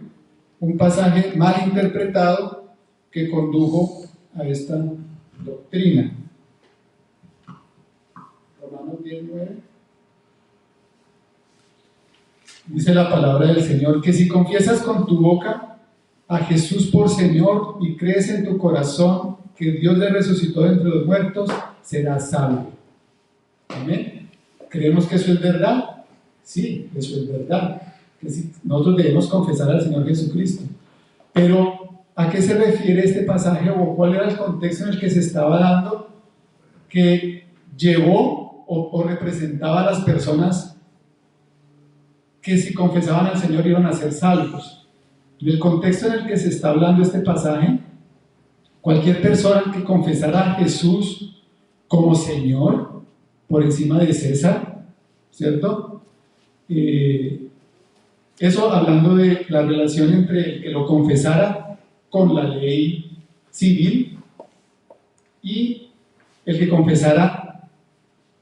Speaker 1: un pasaje mal interpretado que condujo a esta doctrina. Romanos 10:9 dice la palabra del Señor, que si confiesas con tu boca a Jesús por Señor y crees en tu corazón que Dios le resucitó de entre los muertos, serás salvo. ¿Amén? ¿Creemos que eso es verdad? Sí, eso es verdad. Que sí, nosotros debemos confesar al Señor Jesucristo. Pero, ¿a qué se refiere este pasaje o cuál era el contexto en el que se estaba dando que llevó o representaba a las personas que si confesaban al Señor iban a ser salvos? En el contexto en el que se está hablando este pasaje cualquier persona que confesara a Jesús como Señor por encima de César, ¿cierto? Eso hablando de la relación entre el que lo confesara con la ley civil y el que confesara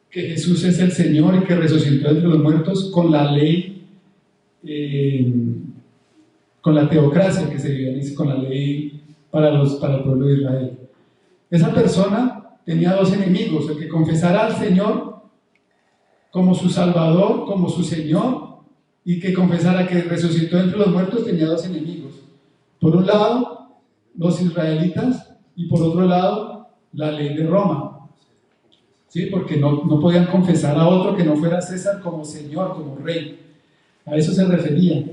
Speaker 1: que Jesús es el Señor y que resucitó entre los muertos con la ley, con la teocracia que se vivía, con la ley para el pueblo de Israel. Esa persona tenía dos enemigos: el que confesara al Señor como su Salvador, como su Señor, y que confesara que resucitó entre los muertos. Tenía dos enemigos: por un lado los israelitas y por otro lado la ley de Roma, ¿sí? Porque no podían confesar a otro que no fuera César como Señor, como Rey. A eso se refería,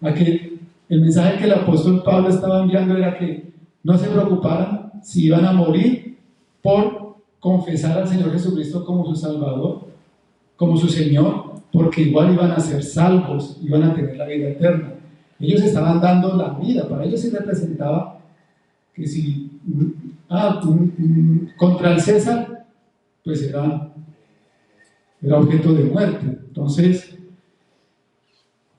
Speaker 1: a que el mensaje que el apóstol Pablo estaba enviando era que no se preocuparan si iban a morir por confesar al Señor Jesucristo como su Salvador, como su Señor, porque igual iban a ser salvos, iban a tener la vida eterna. Ellos estaban dando la vida. Para ellos sí representaba que si contra el César, pues era objeto de muerte. Entonces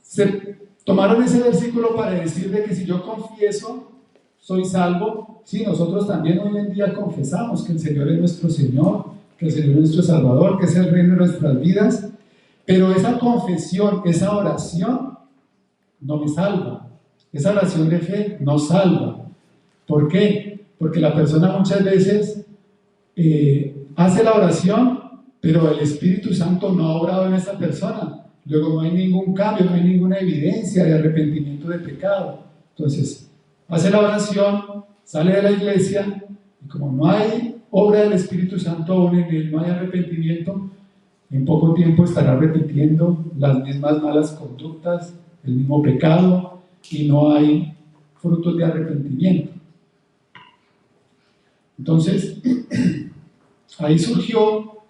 Speaker 1: se tomaron ese versículo para decir de que si yo confieso, soy salvo. Sí, nosotros también hoy en día confesamos que el Señor es nuestro Señor, que el Señor es nuestro Salvador, que es el reino de nuestras vidas, pero esa confesión, esa oración no me salva. Esa oración de fe no salva. ¿Por qué? Porque la persona muchas veces hace la oración, pero el Espíritu Santo no ha obrado en esa persona. Luego no hay ningún cambio, no hay ninguna evidencia de arrepentimiento de pecado. Entonces, hace la oración, sale de la iglesia, y como no hay obra del Espíritu Santo aún en él, no hay arrepentimiento, en poco tiempo estará repitiendo las mismas malas conductas, el mismo pecado, y no hay frutos de arrepentimiento. Entonces, ahí surgió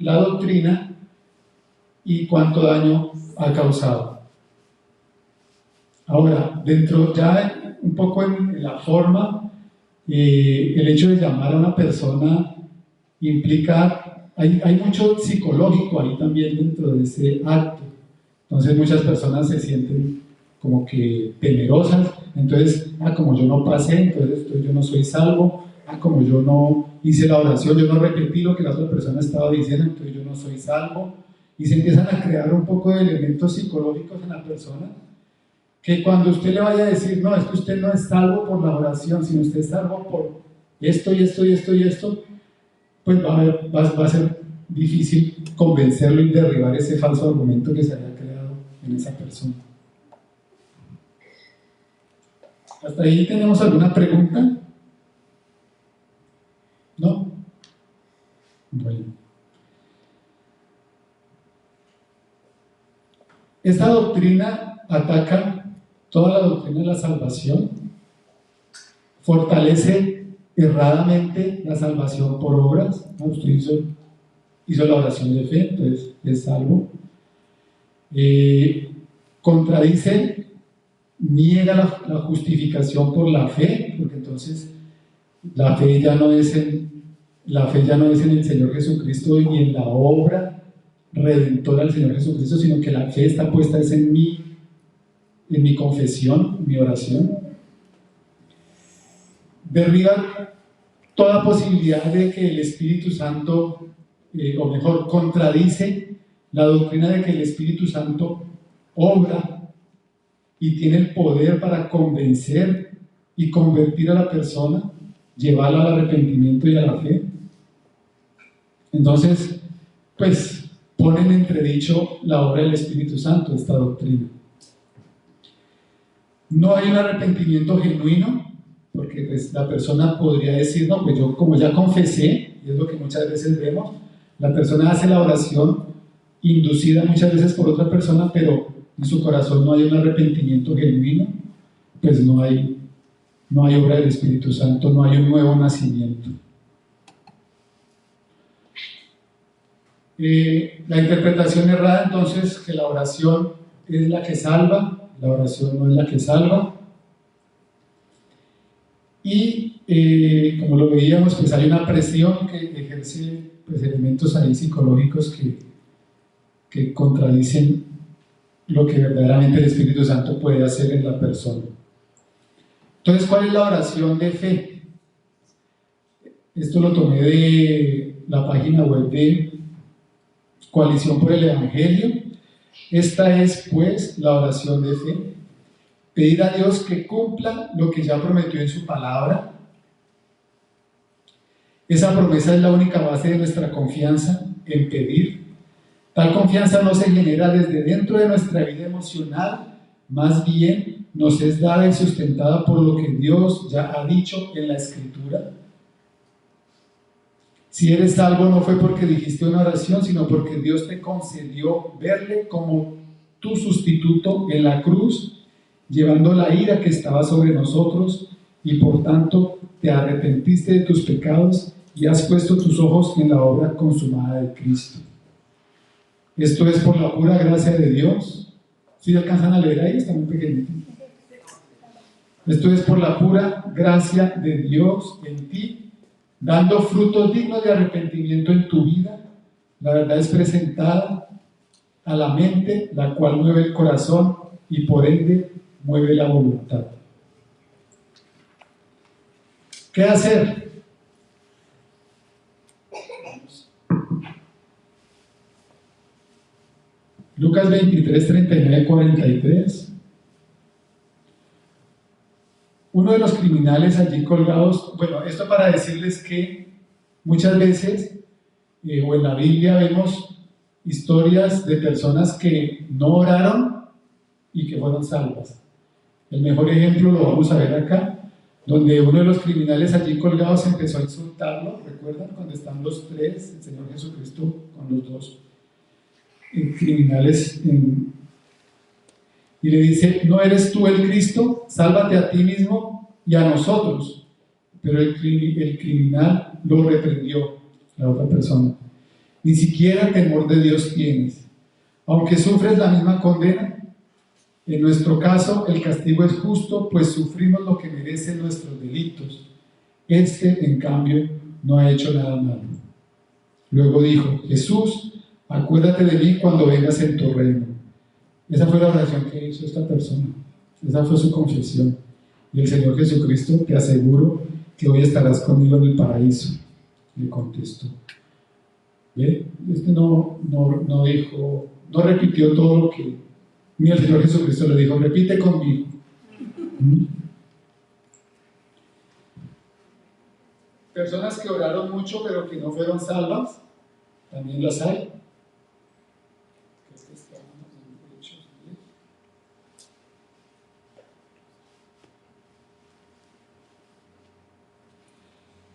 Speaker 1: la doctrina y cuánto daño ha causado. Ahora, dentro ya un poco en la forma, el hecho de llamar a una persona implica, hay mucho psicológico ahí también dentro de ese acto. Entonces muchas personas se sienten como que temerosas. Entonces, como yo no pasé, entonces yo no soy salvo. Como yo no hice la oración, yo no repetí lo que la otra persona estaba diciendo, entonces yo no soy salvo. Y se empiezan a crear un poco de elementos psicológicos en la persona, que cuando usted le vaya a decir, no, es que usted no es salvo por la oración, sino usted es salvo por esto y esto y esto y esto, pues va a ser difícil convencerlo y derribar ese falso argumento que se haya creado en esa persona. ¿Hasta ahí tenemos alguna pregunta? ¿No? Bueno. Esta doctrina ataca toda la doctrina de la salvación, fortalece erradamente la salvación por obras. Usted hizo la oración de fe, entonces es salvo. Contradice, niega la justificación por la fe, porque entonces la fe ya no es en el Señor Jesucristo y en la obra redentora del Señor Jesucristo, sino que la fe está puesta en mi confesión, mi oración. Derriba toda posibilidad de que el Espíritu Santo, o mejor, contradice la doctrina de que el Espíritu Santo obra y tiene el poder para convencer y convertir a la persona, llevarla al arrepentimiento y a la fe. Entonces, pues, pone en entredicho la obra del Espíritu Santo, esta doctrina. No hay un arrepentimiento genuino, porque pues, la persona podría decir, no, pues yo como ya confesé, y es lo que muchas veces vemos, la persona hace la oración inducida muchas veces por otra persona, pero en su corazón no hay un arrepentimiento genuino, pues no hay obra del Espíritu Santo, no hay un nuevo nacimiento. La interpretación errada entonces, que la oración es la que salva, la oración no es la que salva. Y como lo veíamos, pues hay una presión que ejerce pues, elementos ahí psicológicos que contradicen lo que verdaderamente el Espíritu Santo puede hacer en la persona. Entonces, ¿cuál es la oración de fe? Esto lo tomé de la página web de Coalición por el Evangelio. Esta es, pues, la oración de fe. Pedir a Dios que cumpla lo que ya prometió en su palabra. Esa promesa es la única base de nuestra confianza en pedir. Tal confianza no se genera desde dentro de nuestra vida emocional, más bien nos es dada y sustentada por lo que Dios ya ha dicho en la Escritura. Si eres salvo no fue porque dijiste una oración, sino porque Dios te concedió verle como tu sustituto en la cruz, llevando la ira que estaba sobre nosotros, y por tanto te arrepentiste de tus pecados y has puesto tus ojos en la obra consumada de Cristo. Esto es por la pura gracia de Dios. ¿Sí alcanzan a leer ahí? Está muy pequeñito. Esto es por la pura gracia de Dios en ti, dando frutos dignos de arrepentimiento en tu vida. La verdad es presentada a la mente, la cual mueve el corazón y por ende mueve la voluntad. ¿Qué hacer? Lucas 23, 39, 43. Uno de los criminales allí colgados, bueno, esto para decirles que muchas veces, o en la Biblia vemos historias de personas que no oraron y que fueron salvas. El mejor ejemplo lo vamos a ver acá, donde uno de los criminales allí colgados empezó a insultarlo. ¿Recuerdan cuando están los tres, el Señor Jesucristo con los dos criminales, y le dice: ¿no eres tú el Cristo? Sálvate a ti mismo y a nosotros. Pero el criminal lo reprendió, la otra persona. Ni siquiera temor de Dios tienes, aunque sufres la misma condena. En nuestro caso el castigo es justo, pues sufrimos lo que merecen nuestros delitos. Este, en cambio, no ha hecho nada malo. Luego dijo: Jesús, acuérdate de mí cuando vengas en tu reino. Esa fue la oración que hizo esta persona. Esa fue su confesión. Y el Señor Jesucristo: te aseguro que hoy estarás conmigo en el paraíso. Le contestó. ¿Ve? Este no dijo, no repitió todo lo que ni el Señor Jesucristo le dijo: repite conmigo. Personas que oraron mucho pero que no fueron salvas, también las hay.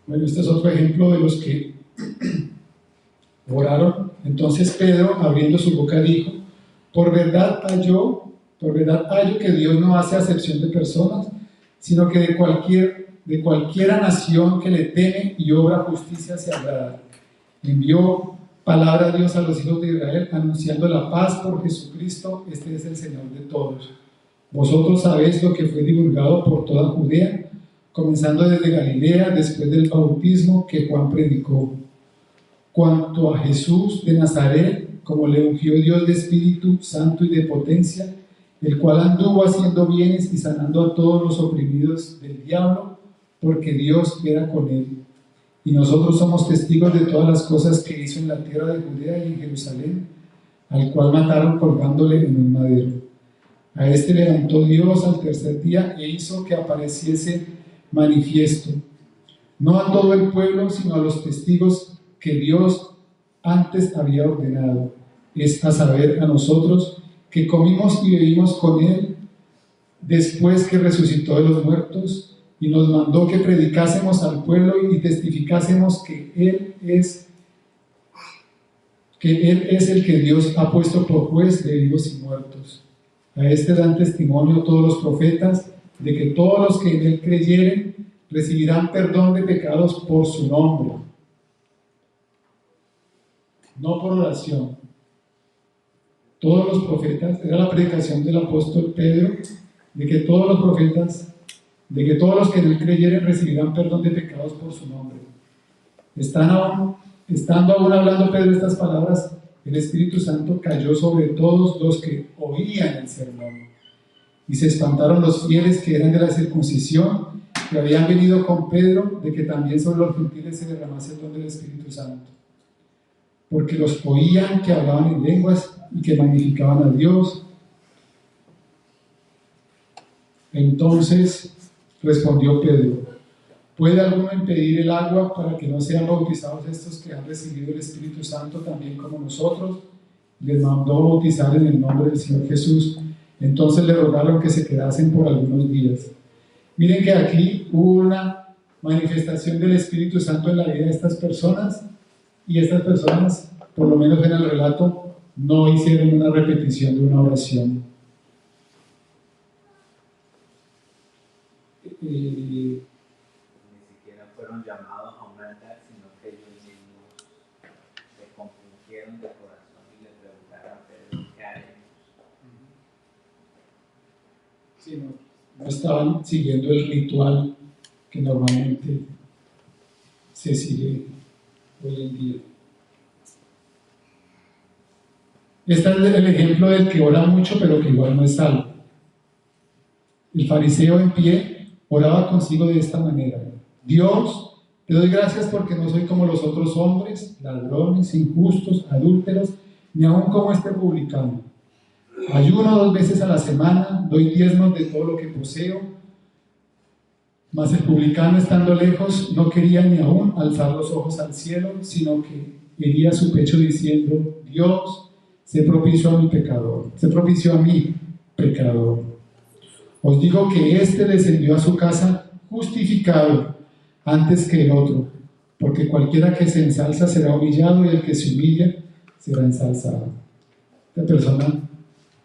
Speaker 1: Bueno, este es otro ejemplo de los que oraron. Entonces Pedro, abriendo su boca, dijo: por verdad hallo que Dios no hace acepción de personas, sino que de cualquiera nación que le teme y obra justicia se agrada. Envió palabra a Dios a los hijos de Israel, anunciando la paz por Jesucristo. Este es el Señor de todos. Vosotros sabéis lo que fue divulgado por toda Judea, comenzando desde Galilea, después del bautismo que Juan predicó. Cuanto a Jesús de Nazaret, como le ungió Dios de Espíritu Santo y de potencia, el cual anduvo haciendo bienes y sanando a todos los oprimidos del diablo, porque Dios era con él. Y nosotros somos testigos de todas las cosas que hizo en la tierra de Judea y en Jerusalén, al cual mataron colgándole en un madero. A este levantó Dios al tercer día e hizo que apareciese manifiesto, no a todo el pueblo, sino a los testigos que Dios antes había ordenado, es a saber, a nosotros, que comimos y bebimos con él después que resucitó de los muertos, y nos mandó que predicásemos al pueblo y testificásemos que Él es el que Dios ha puesto por juez de vivos y muertos. A este dan testimonio todos los profetas de que todos los que en Él creyeren recibirán perdón de pecados por su nombre. No por oración. Todos los profetas, era la predicación del apóstol Pedro, de que todos los profetas de que todos los que en él creyeren recibirán perdón de pecados por su nombre. Estando aún hablando Pedro estas palabras, el Espíritu Santo cayó sobre todos los que oían el sermón. Y se espantaron los fieles que eran de la circuncisión, que habían venido con Pedro, de que también sobre los gentiles se derramase el don del Espíritu Santo. Porque los oían que hablaban en lenguas y que magnificaban a Dios. Entonces respondió Pedro: ¿puede alguno impedir el agua para que no sean bautizados estos que han recibido el Espíritu Santo también como nosotros? Les mandó bautizar en el nombre del Señor Jesús. Entonces le rogaron que se quedasen por algunos días. Miren que aquí hubo una manifestación del Espíritu Santo en la vida de estas personas, y estas personas, por lo menos en el relato, no hicieron una repetición de una oración.
Speaker 4: Ni siquiera fueron llamados a un altar, sino que ellos mismos se compungieron de corazón y le preguntaron a Pedro: ¿qué haremos?
Speaker 1: Sí, no estaban siguiendo el ritual que normalmente se sigue hoy en día. Este es el ejemplo del que ora mucho pero que igual no es salvo. El fariseo en pie oraba consigo de esta manera: Dios, te doy gracias porque no soy como los otros hombres, ladrones, injustos, adúlteros, ni aun como este publicano. Ayuno 2 veces a la semana, doy diezmos de todo lo que poseo. Mas el publicano, estando lejos, no quería ni aún alzar los ojos al cielo, sino que hería su pecho diciendo: Dios, sé propicio a mí, pecador. Os digo que éste descendió a su casa justificado antes que el otro, porque cualquiera que se ensalza será humillado, y el que se humilla será ensalzado. Esta persona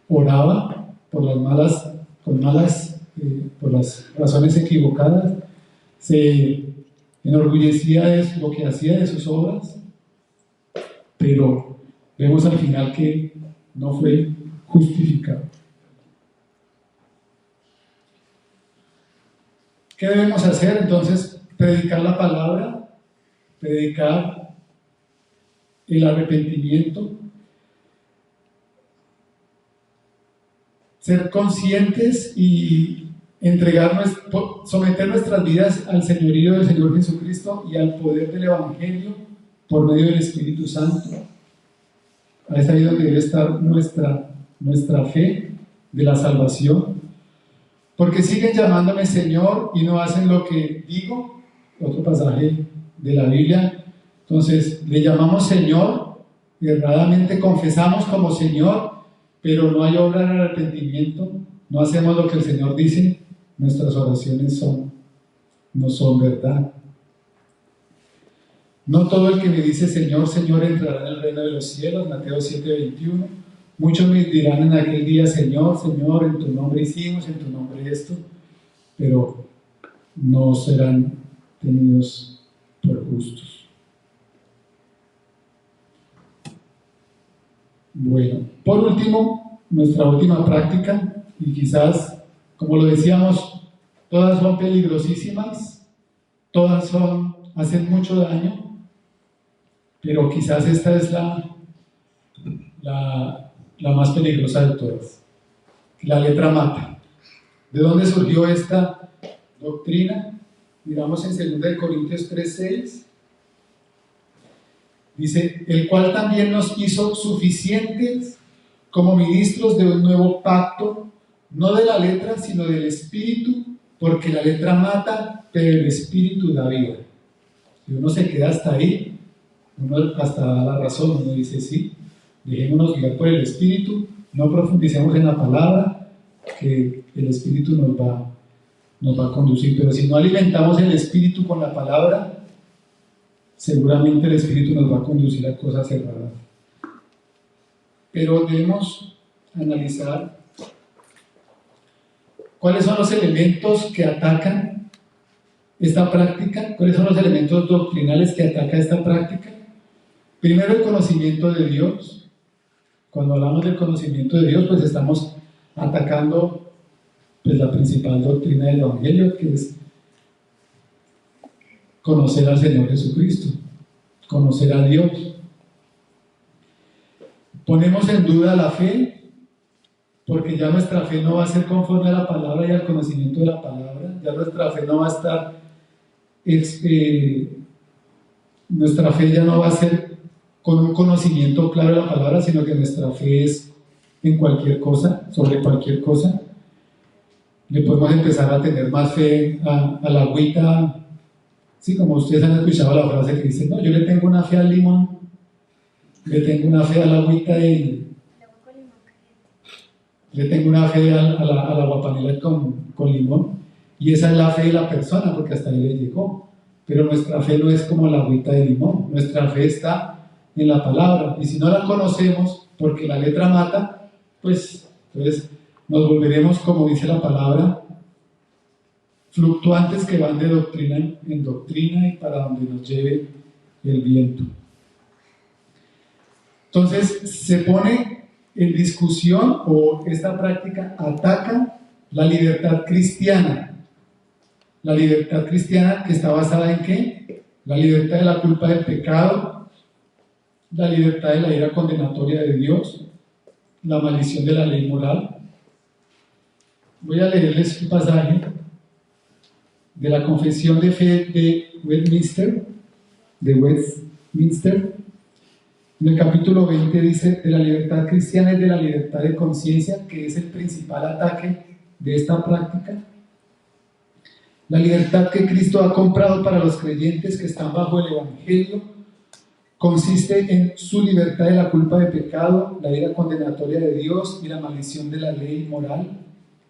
Speaker 1: oraba por las razones equivocadas, se enorgullecía de lo que hacía, de sus obras, pero vemos al final que no fue justificado. ¿Qué debemos hacer? Entonces, predicar la palabra, predicar el arrepentimiento, ser conscientes y someter nuestras vidas al señorío del Señor Jesucristo y al poder del Evangelio por medio del Espíritu Santo. Es ahí donde debe estar nuestra fe de la salvación. Porque siguen llamándome Señor y no hacen lo que digo. Otro pasaje de la Biblia. Entonces, le llamamos Señor, y erradamente confesamos como Señor, pero no hay obra de arrepentimiento, no hacemos lo que el Señor dice, nuestras oraciones no son verdad. No todo el que me dice Señor, Señor entrará en el reino de los cielos, Mateo 7:21. Muchos me dirán en aquel día: Señor, Señor, en tu nombre hicimos, en tu nombre esto, pero no serán tenidos por justos. Bueno, por último, nuestra última práctica, y quizás, como lo decíamos, todas son peligrosísimas, todas hacen mucho daño, pero quizás esta es la más peligrosa de todas. La letra mata. ¿De dónde surgió esta doctrina? Miramos en 2 Corintios 3:6. Dice: el cual también nos hizo suficientes como ministros de un nuevo pacto, no de la letra, sino del Espíritu, porque la letra mata, pero el Espíritu da vida. Si uno se queda hasta ahí, uno hasta da la razón, uno dice: sí, dejémonos guiar por el Espíritu, no profundicemos en la palabra, que el Espíritu nos va a conducir. Pero si no alimentamos el Espíritu con la palabra, seguramente el Espíritu nos va a conducir a cosas erradas. Pero debemos analizar cuáles son los elementos que atacan esta práctica, cuáles son los elementos doctrinales que ataca esta práctica. Primero, el conocimiento de Dios. Cuando hablamos del conocimiento de Dios, pues estamos atacando pues la principal doctrina del Evangelio, que es conocer al Señor Jesucristo, conocer a Dios. Ponemos en duda la fe, porque ya nuestra fe no va a ser conforme a la palabra y al conocimiento de la palabra. Ya nuestra fe no va a estar, nuestra fe ya no va a ser con un conocimiento claro de la palabra, sino que nuestra fe es en cualquier cosa, sobre cualquier cosa. Le podemos empezar a tener más fe a la agüita. Sí, como ustedes han escuchado la frase que dice, no, yo le tengo una fe al limón, le tengo una fe a la agüita le tengo una fe a la guapanela con limón, y esa es la fe de la persona, porque hasta ahí le llegó. Pero nuestra fe no es como la agüita de limón, nuestra fe está en la palabra, y si no la conocemos, porque la letra mata, pues entonces nos volveremos, como dice la palabra, fluctuantes que van de doctrina en doctrina y para donde nos lleve el viento. Entonces se pone en discusión, o esta práctica ataca la libertad cristiana. La libertad cristiana, que está basada en ¿qué? La libertad de la culpa del pecado, la libertad de la ira condenatoria de Dios, la maldición de la ley moral. Voy a leerles un pasaje de la Confesión de Fe de Westminster, en el capítulo 20 dice: de la libertad cristiana y de la libertad de conciencia, que es el principal ataque de esta práctica. La libertad que Cristo ha comprado para los creyentes que están bajo el Evangelio consiste en su libertad de la culpa de pecado, la ira condenatoria de Dios y la maldición de la ley moral,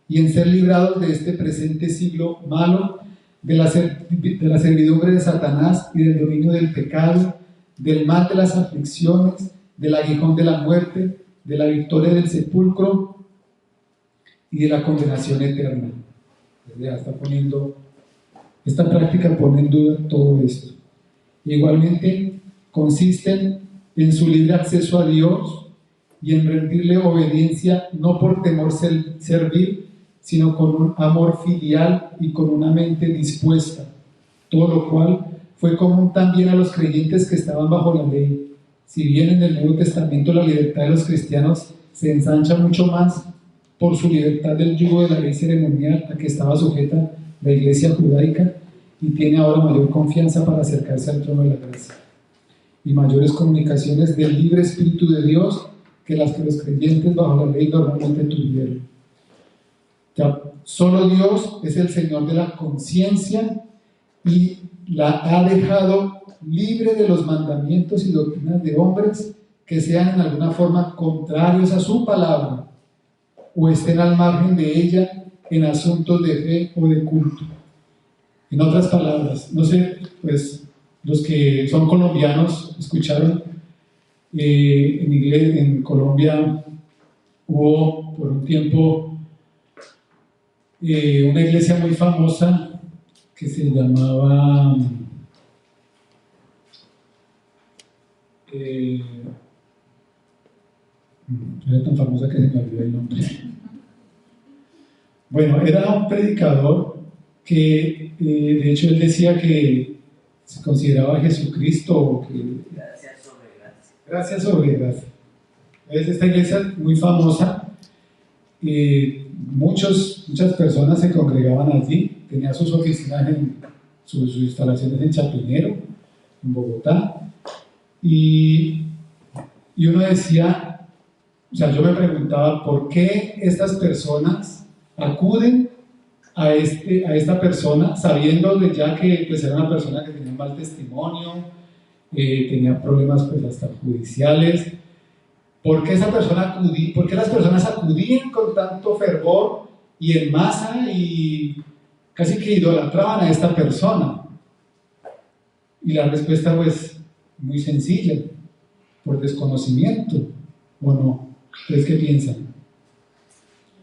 Speaker 1: y en ser librados de este presente siglo malo, de la servidumbre de Satanás y del dominio del pecado, del mal de las aflicciones, del aguijón de la muerte, de la victoria del sepulcro y de la condenación eterna. Ya está poniendo, esta práctica pone en duda todo esto. Igualmente consisten en su libre acceso a Dios y en rendirle obediencia, no por temor servil, sino con un amor filial y con una mente dispuesta, todo lo cual fue común también a los creyentes que estaban bajo la ley. Si bien en el Nuevo Testamento la libertad de los cristianos se ensancha mucho más por su libertad del yugo de la ley ceremonial a que estaba sujeta la iglesia judaica, y tiene ahora mayor confianza para acercarse al trono de la gracia y mayores comunicaciones del libre Espíritu de Dios que las que los creyentes bajo la ley normalmente tuvieron. Ya, solo Dios es el Señor de la conciencia y la ha dejado libre de los mandamientos y doctrinas de hombres que sean en alguna forma contrarios a su palabra o estén al margen de ella en asuntos de fe o de culto. En otras palabras, no sé, pues los que son colombianos escucharon, en inglés, en Colombia hubo por un tiempo una iglesia muy famosa que se llamaba era tan famosa que se me olvidó el nombre. Bueno, era un predicador que de hecho él decía que se consideraba a Jesucristo, o que gracias sobre gracia. Es esta iglesia muy famosa, muchas personas se congregaban allí, tenía sus oficinas, sus instalaciones en Chapinero, en Bogotá, y uno decía, o sea, yo me preguntaba por qué estas personas acuden a esta persona sabiendo de ya que pues, era una persona que tenía un mal testimonio, tenía problemas pues hasta judiciales. ¿Por qué por qué las personas acudían con tanto fervor y en masa y casi que idolatraban a esta persona? Y la respuesta pues muy sencilla: por desconocimiento, ¿o no? ¿Ustedes qué piensan?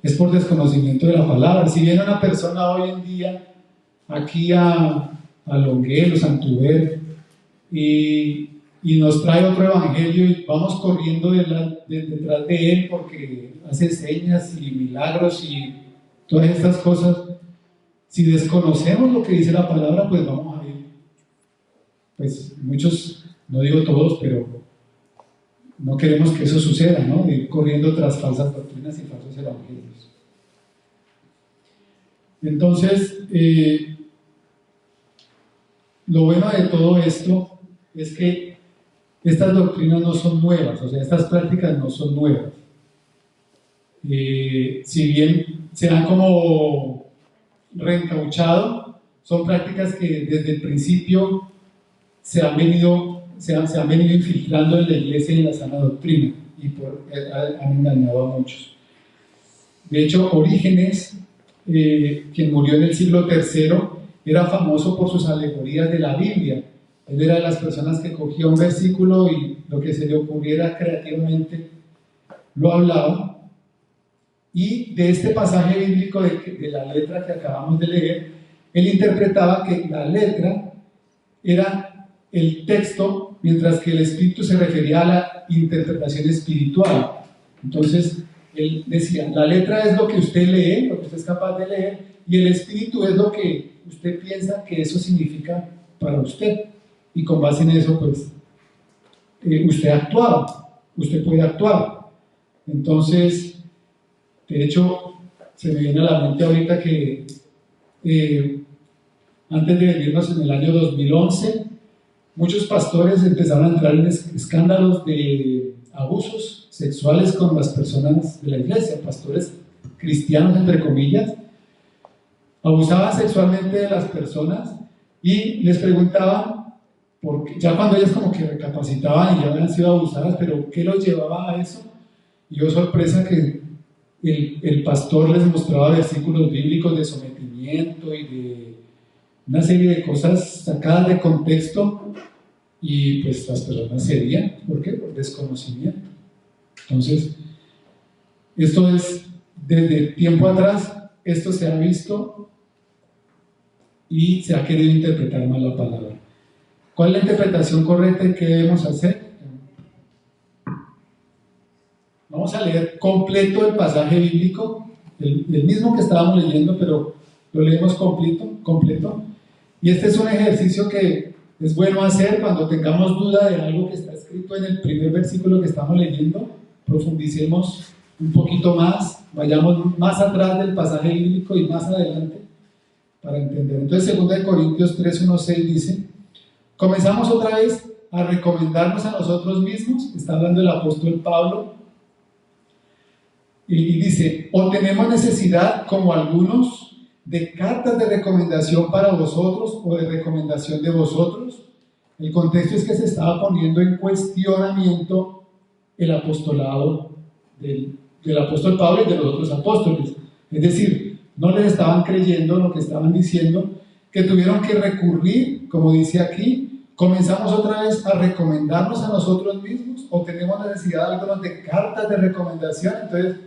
Speaker 1: Es por desconocimiento de la palabra. Si viene una persona hoy en día aquí a Longuelo, Santuber, y nos trae otro evangelio y vamos corriendo detrás de él porque hace señas y milagros y Todas estas cosas, si desconocemos lo que dice la palabra, pues vamos a ir, pues muchos, no digo todos, pero no queremos que eso suceda, ¿no? De ir corriendo tras falsas doctrinas y falsos evangelios. Entonces, lo bueno de todo esto es que estas doctrinas no son nuevas, o sea, estas prácticas no son nuevas. Si bien se han como reencauchado, son prácticas que desde el principio se han venido infiltrando en la iglesia y en la sana doctrina y han engañado a muchos. De hecho, Orígenes, quien murió en el siglo III, era famoso por sus alegorías de la Biblia. Él era de las personas que cogía un versículo y lo que se le ocurriera creativamente lo hablaba. Y de este pasaje bíblico de la letra que acabamos de leer, él interpretaba que la letra era el texto, mientras que el espíritu se refería a la interpretación espiritual. Entonces, él decía, la letra es lo que usted lee, lo que usted es capaz de leer, y el espíritu es lo que usted piensa que eso significa para usted. Y con base en eso, pues, usted puede actuar. Entonces, de hecho, se me viene a la mente ahorita que antes de venirnos en el año 2011, muchos pastores empezaron a entrar en escándalos de abusos sexuales con las personas de la iglesia, pastores cristianos, entre comillas, abusaban sexualmente de las personas y les preguntaban, porque ya cuando ellas como que recapacitaban y ya habían sido abusadas, pero ¿qué los llevaba a eso? Y yo, sorpresa, que el pastor les mostraba versículos bíblicos de sometimiento y de una serie de cosas sacadas de contexto, y pues las personas cedían. ¿Por qué? Por desconocimiento. Entonces, esto es desde tiempo atrás, esto se ha visto y se ha querido interpretar mal la palabra. ¿Cuál es la interpretación correcta y qué debemos hacer? Vamos a leer completo el pasaje bíblico, el mismo que estábamos leyendo, pero lo leemos completo. Y este es un ejercicio que es bueno hacer cuando tengamos duda de algo que está escrito en el primer versículo que estamos leyendo. Profundicemos un poquito más, vayamos más atrás del pasaje bíblico y más adelante para entender. Entonces, 2 Corintios 3, 1, 6 dice: comenzamos otra vez a recomendarnos a nosotros mismos. Está hablando el apóstol Pablo. Y dice: o tenemos necesidad, como algunos, de cartas de recomendación para vosotros o de recomendación de vosotros. El contexto es que se estaba poniendo en cuestionamiento el apostolado del apóstol Pablo y de los otros apóstoles. Es decir, no les estaban creyendo lo que estaban diciendo, que tuvieron que recurrir, como dice aquí, comenzamos otra vez a recomendarnos a nosotros mismos, o tenemos necesidad algunos de cartas de recomendación. Entonces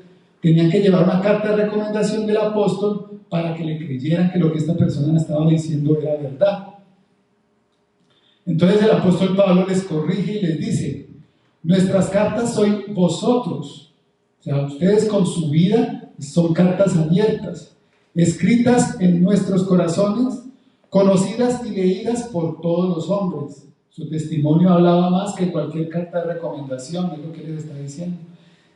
Speaker 1: tenían que llevar una carta de recomendación del apóstol para que le creyeran que lo que esta persona estaba diciendo era verdad. Entonces el apóstol Pablo les corrige y les dice: nuestras cartas sois vosotros, o sea, ustedes con su vida son cartas abiertas, escritas en nuestros corazones, conocidas y leídas por todos los hombres. Su testimonio hablaba más que cualquier carta de recomendación, es lo que les está diciendo.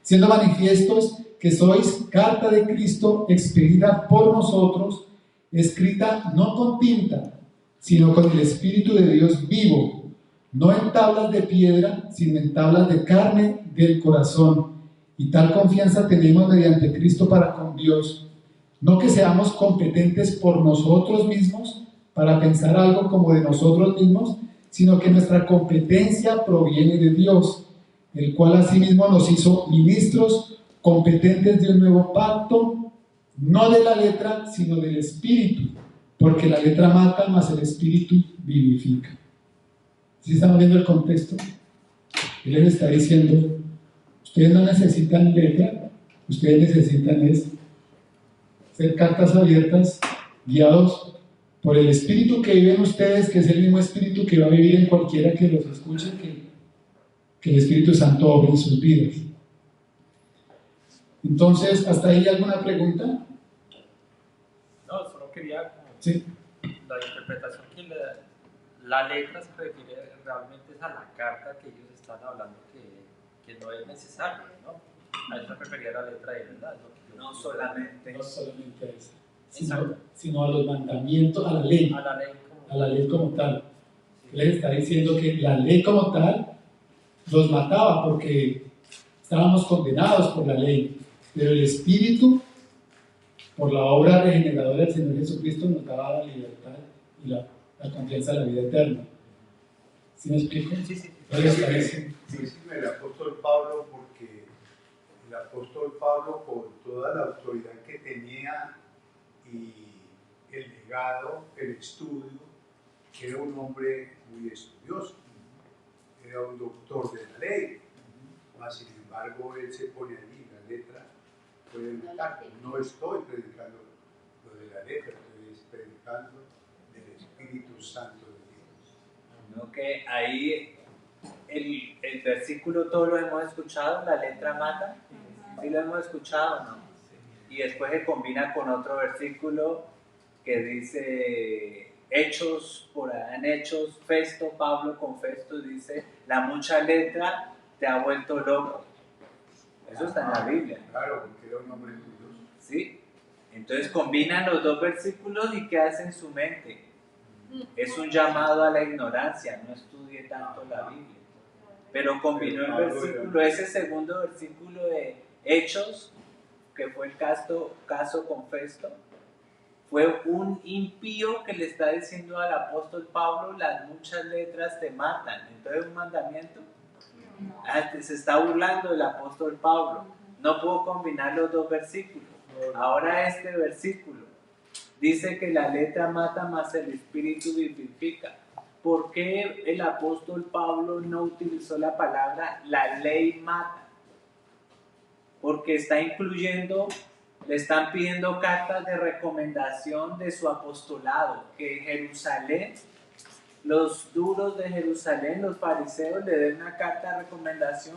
Speaker 1: Siendo manifiestos que sois carta de Cristo expedida por nosotros, escrita no con tinta, sino con el Espíritu de Dios vivo, no en tablas de piedra, sino en tablas de carne del corazón. Y tal confianza tenemos mediante Cristo para con Dios, no que seamos competentes por nosotros mismos para pensar algo como de nosotros mismos, sino que nuestra competencia proviene de Dios, el cual asimismo nos hizo ministros competentes de un nuevo pacto, no de la letra, sino del Espíritu, porque la letra mata, mas el Espíritu vivifica. ¿Sí estamos viendo el contexto? Él les está diciendo: ustedes no necesitan letra, ustedes necesitan ser cartas abiertas, guiados por el Espíritu que vive en ustedes, que es el mismo Espíritu que va a vivir en cualquiera que los escuche, que el Espíritu Santo obre en sus vidas. Entonces, ¿hasta ahí alguna pregunta?
Speaker 5: quería
Speaker 1: Sí.
Speaker 5: la interpretación que la letra se refiere realmente es a la carta que ellos están hablando que no es necesario, ¿no? A eso me refería la letra de verdad.
Speaker 4: No solamente.
Speaker 1: No solamente a eso,
Speaker 5: Exacto.
Speaker 1: sino a los mandamientos, a la ley.
Speaker 5: A la ley
Speaker 1: A la ley como tal. Les está diciendo que la ley como tal los mataba porque estábamos condenados por la ley, pero el Espíritu, por la obra regeneradora del Señor Jesucristo, nos daba la libertad y la confianza de la vida eterna. ¿Sí me explico?
Speaker 5: Sí, sí.
Speaker 3: Dígame el apóstol Pablo, porque el apóstol Pablo, con toda la autoridad que tenía y el legado, el estudio, era un hombre muy estudioso, era un doctor de la ley, mas sin embargo él se pone allí, la letra puede notar, no estoy predicando lo de la letra, estoy predicando del Espíritu Santo de Dios.
Speaker 4: No, que ahí el versículo todo lo hemos escuchado, la letra mata, ¿sí lo hemos escuchado o no? Y después se combina con otro versículo que dice Hechos, por ahí en Hechos, Festo, Pablo con Festo dice, la mucha letra te ha vuelto loco. Eso está en la Biblia.
Speaker 3: Claro, porque era un hombre estudioso.
Speaker 4: ¿Sí? Entonces combinan los dos versículos y ¿qué hace en su mente? Es un llamado a la ignorancia, no estudie tanto la Biblia. Pero combinó el versículo, ese segundo versículo de Hechos, que fue el caso con Festo, fue un impío que le está diciendo al apóstol Pablo, las muchas letras te matan. Entonces, un mandamiento. Se está burlando del apóstol Pablo. No puedo combinar los dos versículos. Ahora este versículo dice que la letra mata, mas el espíritu vivifica. ¿Por qué el apóstol Pablo no utilizó la palabra la ley mata? Porque está incluyendo, le están pidiendo cartas de recomendación de su apostolado, que en Jerusalén, los duros de Jerusalén, los fariseos, le den una carta de recomendación.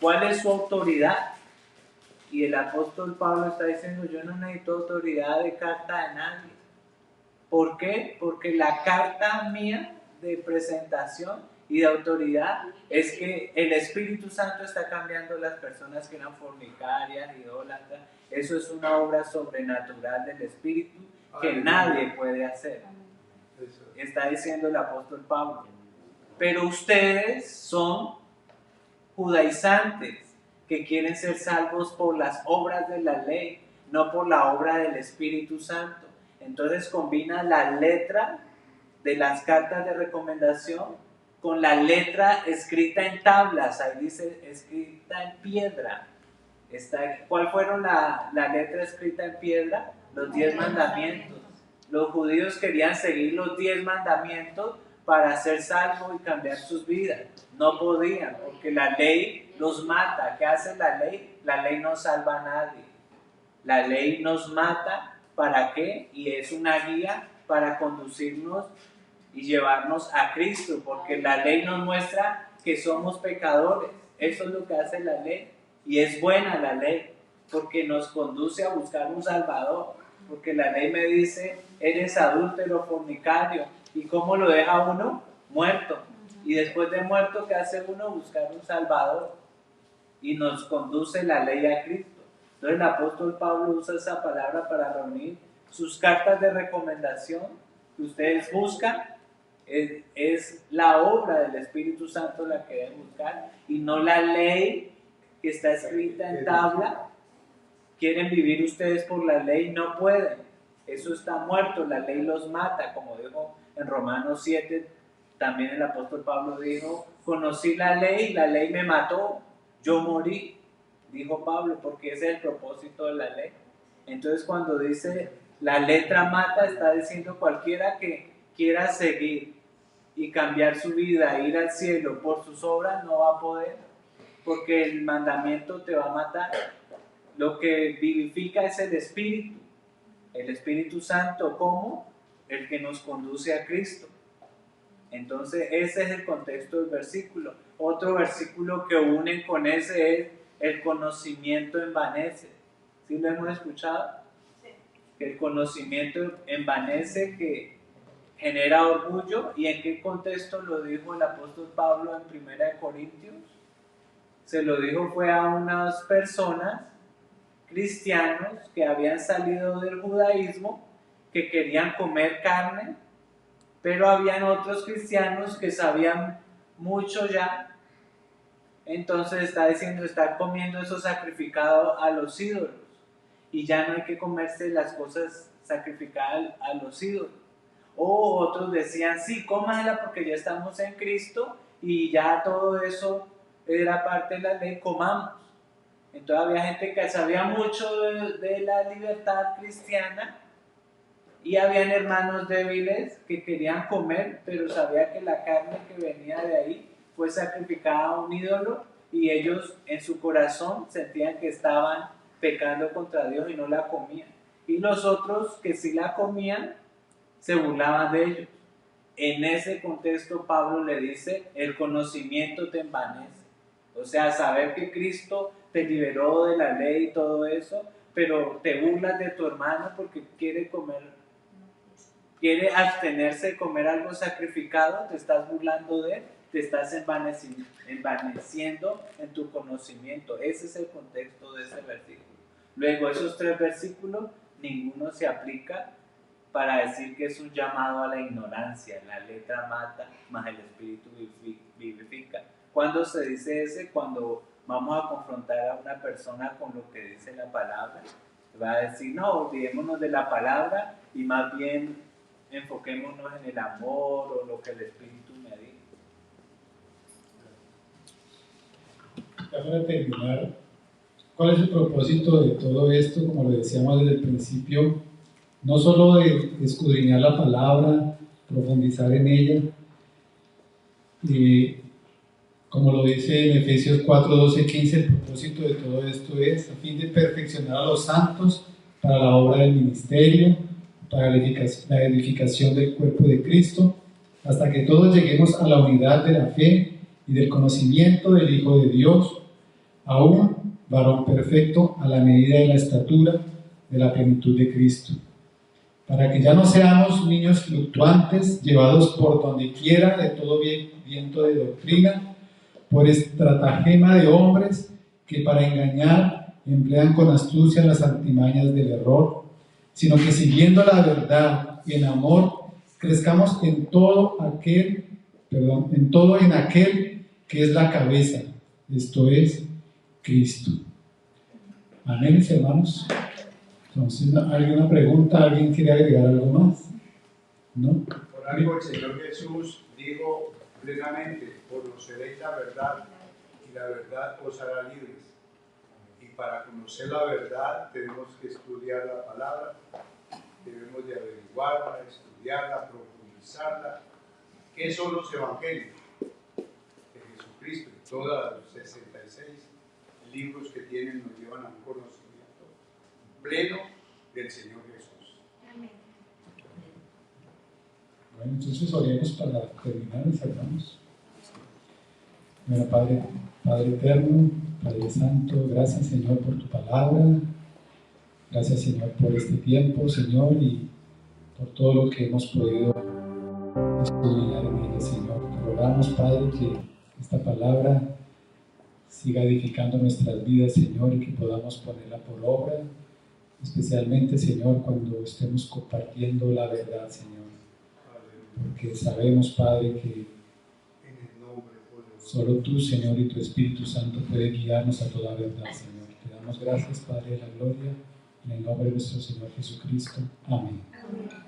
Speaker 4: ¿Cuál es su autoridad? Y el apóstol Pablo está diciendo, yo no necesito autoridad de carta de nadie. ¿Por qué? Porque la carta mía de presentación y de autoridad es que el Espíritu Santo está cambiando las personas que eran fornicarias, idólatras. Eso es una obra sobrenatural del Espíritu que nadie puede hacer. Está diciendo el apóstol Pablo. Pero ustedes son judaizantes que quieren ser salvos por las obras de la ley, no por la obra del Espíritu Santo. Entonces combina la letra de las cartas de recomendación con la letra escrita en tablas, ahí dice escrita en piedra. ¿Cuál fueron la letra escrita en piedra? Los 10 mandamientos. Los judíos querían seguir los 10 mandamientos para ser salvos y cambiar sus vidas. No podían, porque la ley los mata. ¿Qué hace la ley? La ley no salva a nadie. La ley nos mata, ¿para qué? Y es una guía para conducirnos y llevarnos a Cristo, porque la ley nos muestra que somos pecadores. Eso es lo que hace la ley. Y es buena la ley, porque nos conduce a buscar un Salvador. Porque la ley me dice, eres adúltero, fornicario. ¿Y cómo lo deja uno? Muerto. Y después de muerto, ¿qué hace uno? Buscar un Salvador. Y nos conduce la ley a Cristo. Entonces el apóstol Pablo usa esa palabra para reunir sus cartas de recomendación que ustedes buscan. Es la obra del Espíritu Santo la que deben buscar y no la ley que está escrita en tabla. Quieren vivir ustedes por la ley, no pueden. Eso está muerto, la ley los mata, como dijo en Romanos 7, también el apóstol Pablo dijo, conocí la ley me mató, yo morí, dijo Pablo, porque ese es el propósito de la ley. Entonces cuando dice la letra mata, está diciendo cualquiera que quiera seguir y cambiar su vida, ir al cielo por sus obras, no va a poder, porque el mandamiento te va a matar. Lo que vivifica es el Espíritu Santo, ¿cómo? El que nos conduce a Cristo. Entonces ese es el contexto del versículo. Otro versículo que unen con ese es el conocimiento envanece. ¿Sí lo hemos escuchado? Sí. que el conocimiento envanece, que genera orgullo. ¿Y en qué contexto lo dijo el apóstol Pablo en 1 Corintios? Se lo dijo fue a unas personas cristianos que habían salido del judaísmo, que querían comer carne, pero habían otros cristianos que sabían mucho ya. Entonces está diciendo, está comiendo eso sacrificado a los ídolos, y ya no hay que comerse las cosas sacrificadas a los ídolos. O otros decían, sí, cómasela porque ya estamos en Cristo y ya todo eso era parte de la ley, comamos. Entonces había gente que sabía mucho de la libertad cristiana, y habían hermanos débiles que querían comer, pero sabía que la carne que venía de ahí fue sacrificada a un ídolo, y ellos en su corazón sentían que estaban pecando contra Dios y no la comían. Y los otros que sí la comían se burlaban de ellos. En ese contexto Pablo le dice, el conocimiento te envanece. O sea, saber que Cristo te liberó de la ley y todo eso, pero te burlas de tu hermano porque quiere abstenerse de comer algo sacrificado, te estás burlando de él, te estás envaneciendo en tu conocimiento. Ese es el contexto de ese versículo. Luego, esos 3 versículos, ninguno se aplica para decir que es un llamado a la ignorancia. La letra mata, mas el espíritu vivifica. ¿Cuándo se dice ese? Cuando vamos a confrontar a una persona con lo que dice la palabra. Va a decir, no, olvidémonos de la palabra y más bien enfoquémonos en el amor o lo que el espíritu me dice.
Speaker 1: Ya para terminar, ¿cuál es el propósito de todo esto? Como lo decíamos desde el principio, no solo de escudriñar la palabra, profundizar en ella, como lo dice en Efesios 4, 12, 15, el propósito de todo esto es a fin de perfeccionar a los santos para la obra del ministerio, para la edificación del cuerpo de Cristo, hasta que todos lleguemos a la unidad de la fe y del conocimiento del Hijo de Dios, a un varón perfecto a la medida de la estatura de la plenitud de Cristo, para que ya no seamos niños fluctuantes, llevados por donde quiera de todo viento de doctrina, por estratagema de hombres que para engañar emplean con astucia las artimañas del error, sino que siguiendo la verdad en amor, crezcamos en todo en aquel que es la cabeza, esto es Cristo. Amén, mis hermanos. Entonces, ¿alguna pregunta? ¿Alguien quiere agregar algo más? ¿No?
Speaker 3: Por algo el Señor Jesús dijo plenamente, conoceréis la verdad y la verdad os hará libres. Y para conocer la verdad tenemos que estudiar la palabra, debemos de averiguarla, estudiarla, profundizarla. ¿Qué son los evangelios de Jesucristo? Todos los 66 libros que tienen nos llevan a un conocimiento pleno del Señor Jesús.
Speaker 2: Amén.
Speaker 1: Bueno, entonces oremos para terminar, mis hermanos. Bueno, Padre eterno, Padre santo, gracias, Señor, por tu palabra. Gracias, Señor, por este tiempo, Señor, y por todo lo que hemos podido estudiar en ella, Señor. Te rogamos, Padre, que esta palabra siga edificando nuestras vidas, Señor, y que podamos ponerla por obra, especialmente, Señor, cuando estemos compartiendo la verdad, Señor. Porque sabemos, Padre, que solo tú, Señor, y tu Espíritu Santo pueden guiarnos a toda verdad, Señor. Te damos gracias, Padre de la gloria, en el nombre de nuestro Señor Jesucristo. Amén.
Speaker 2: Amén.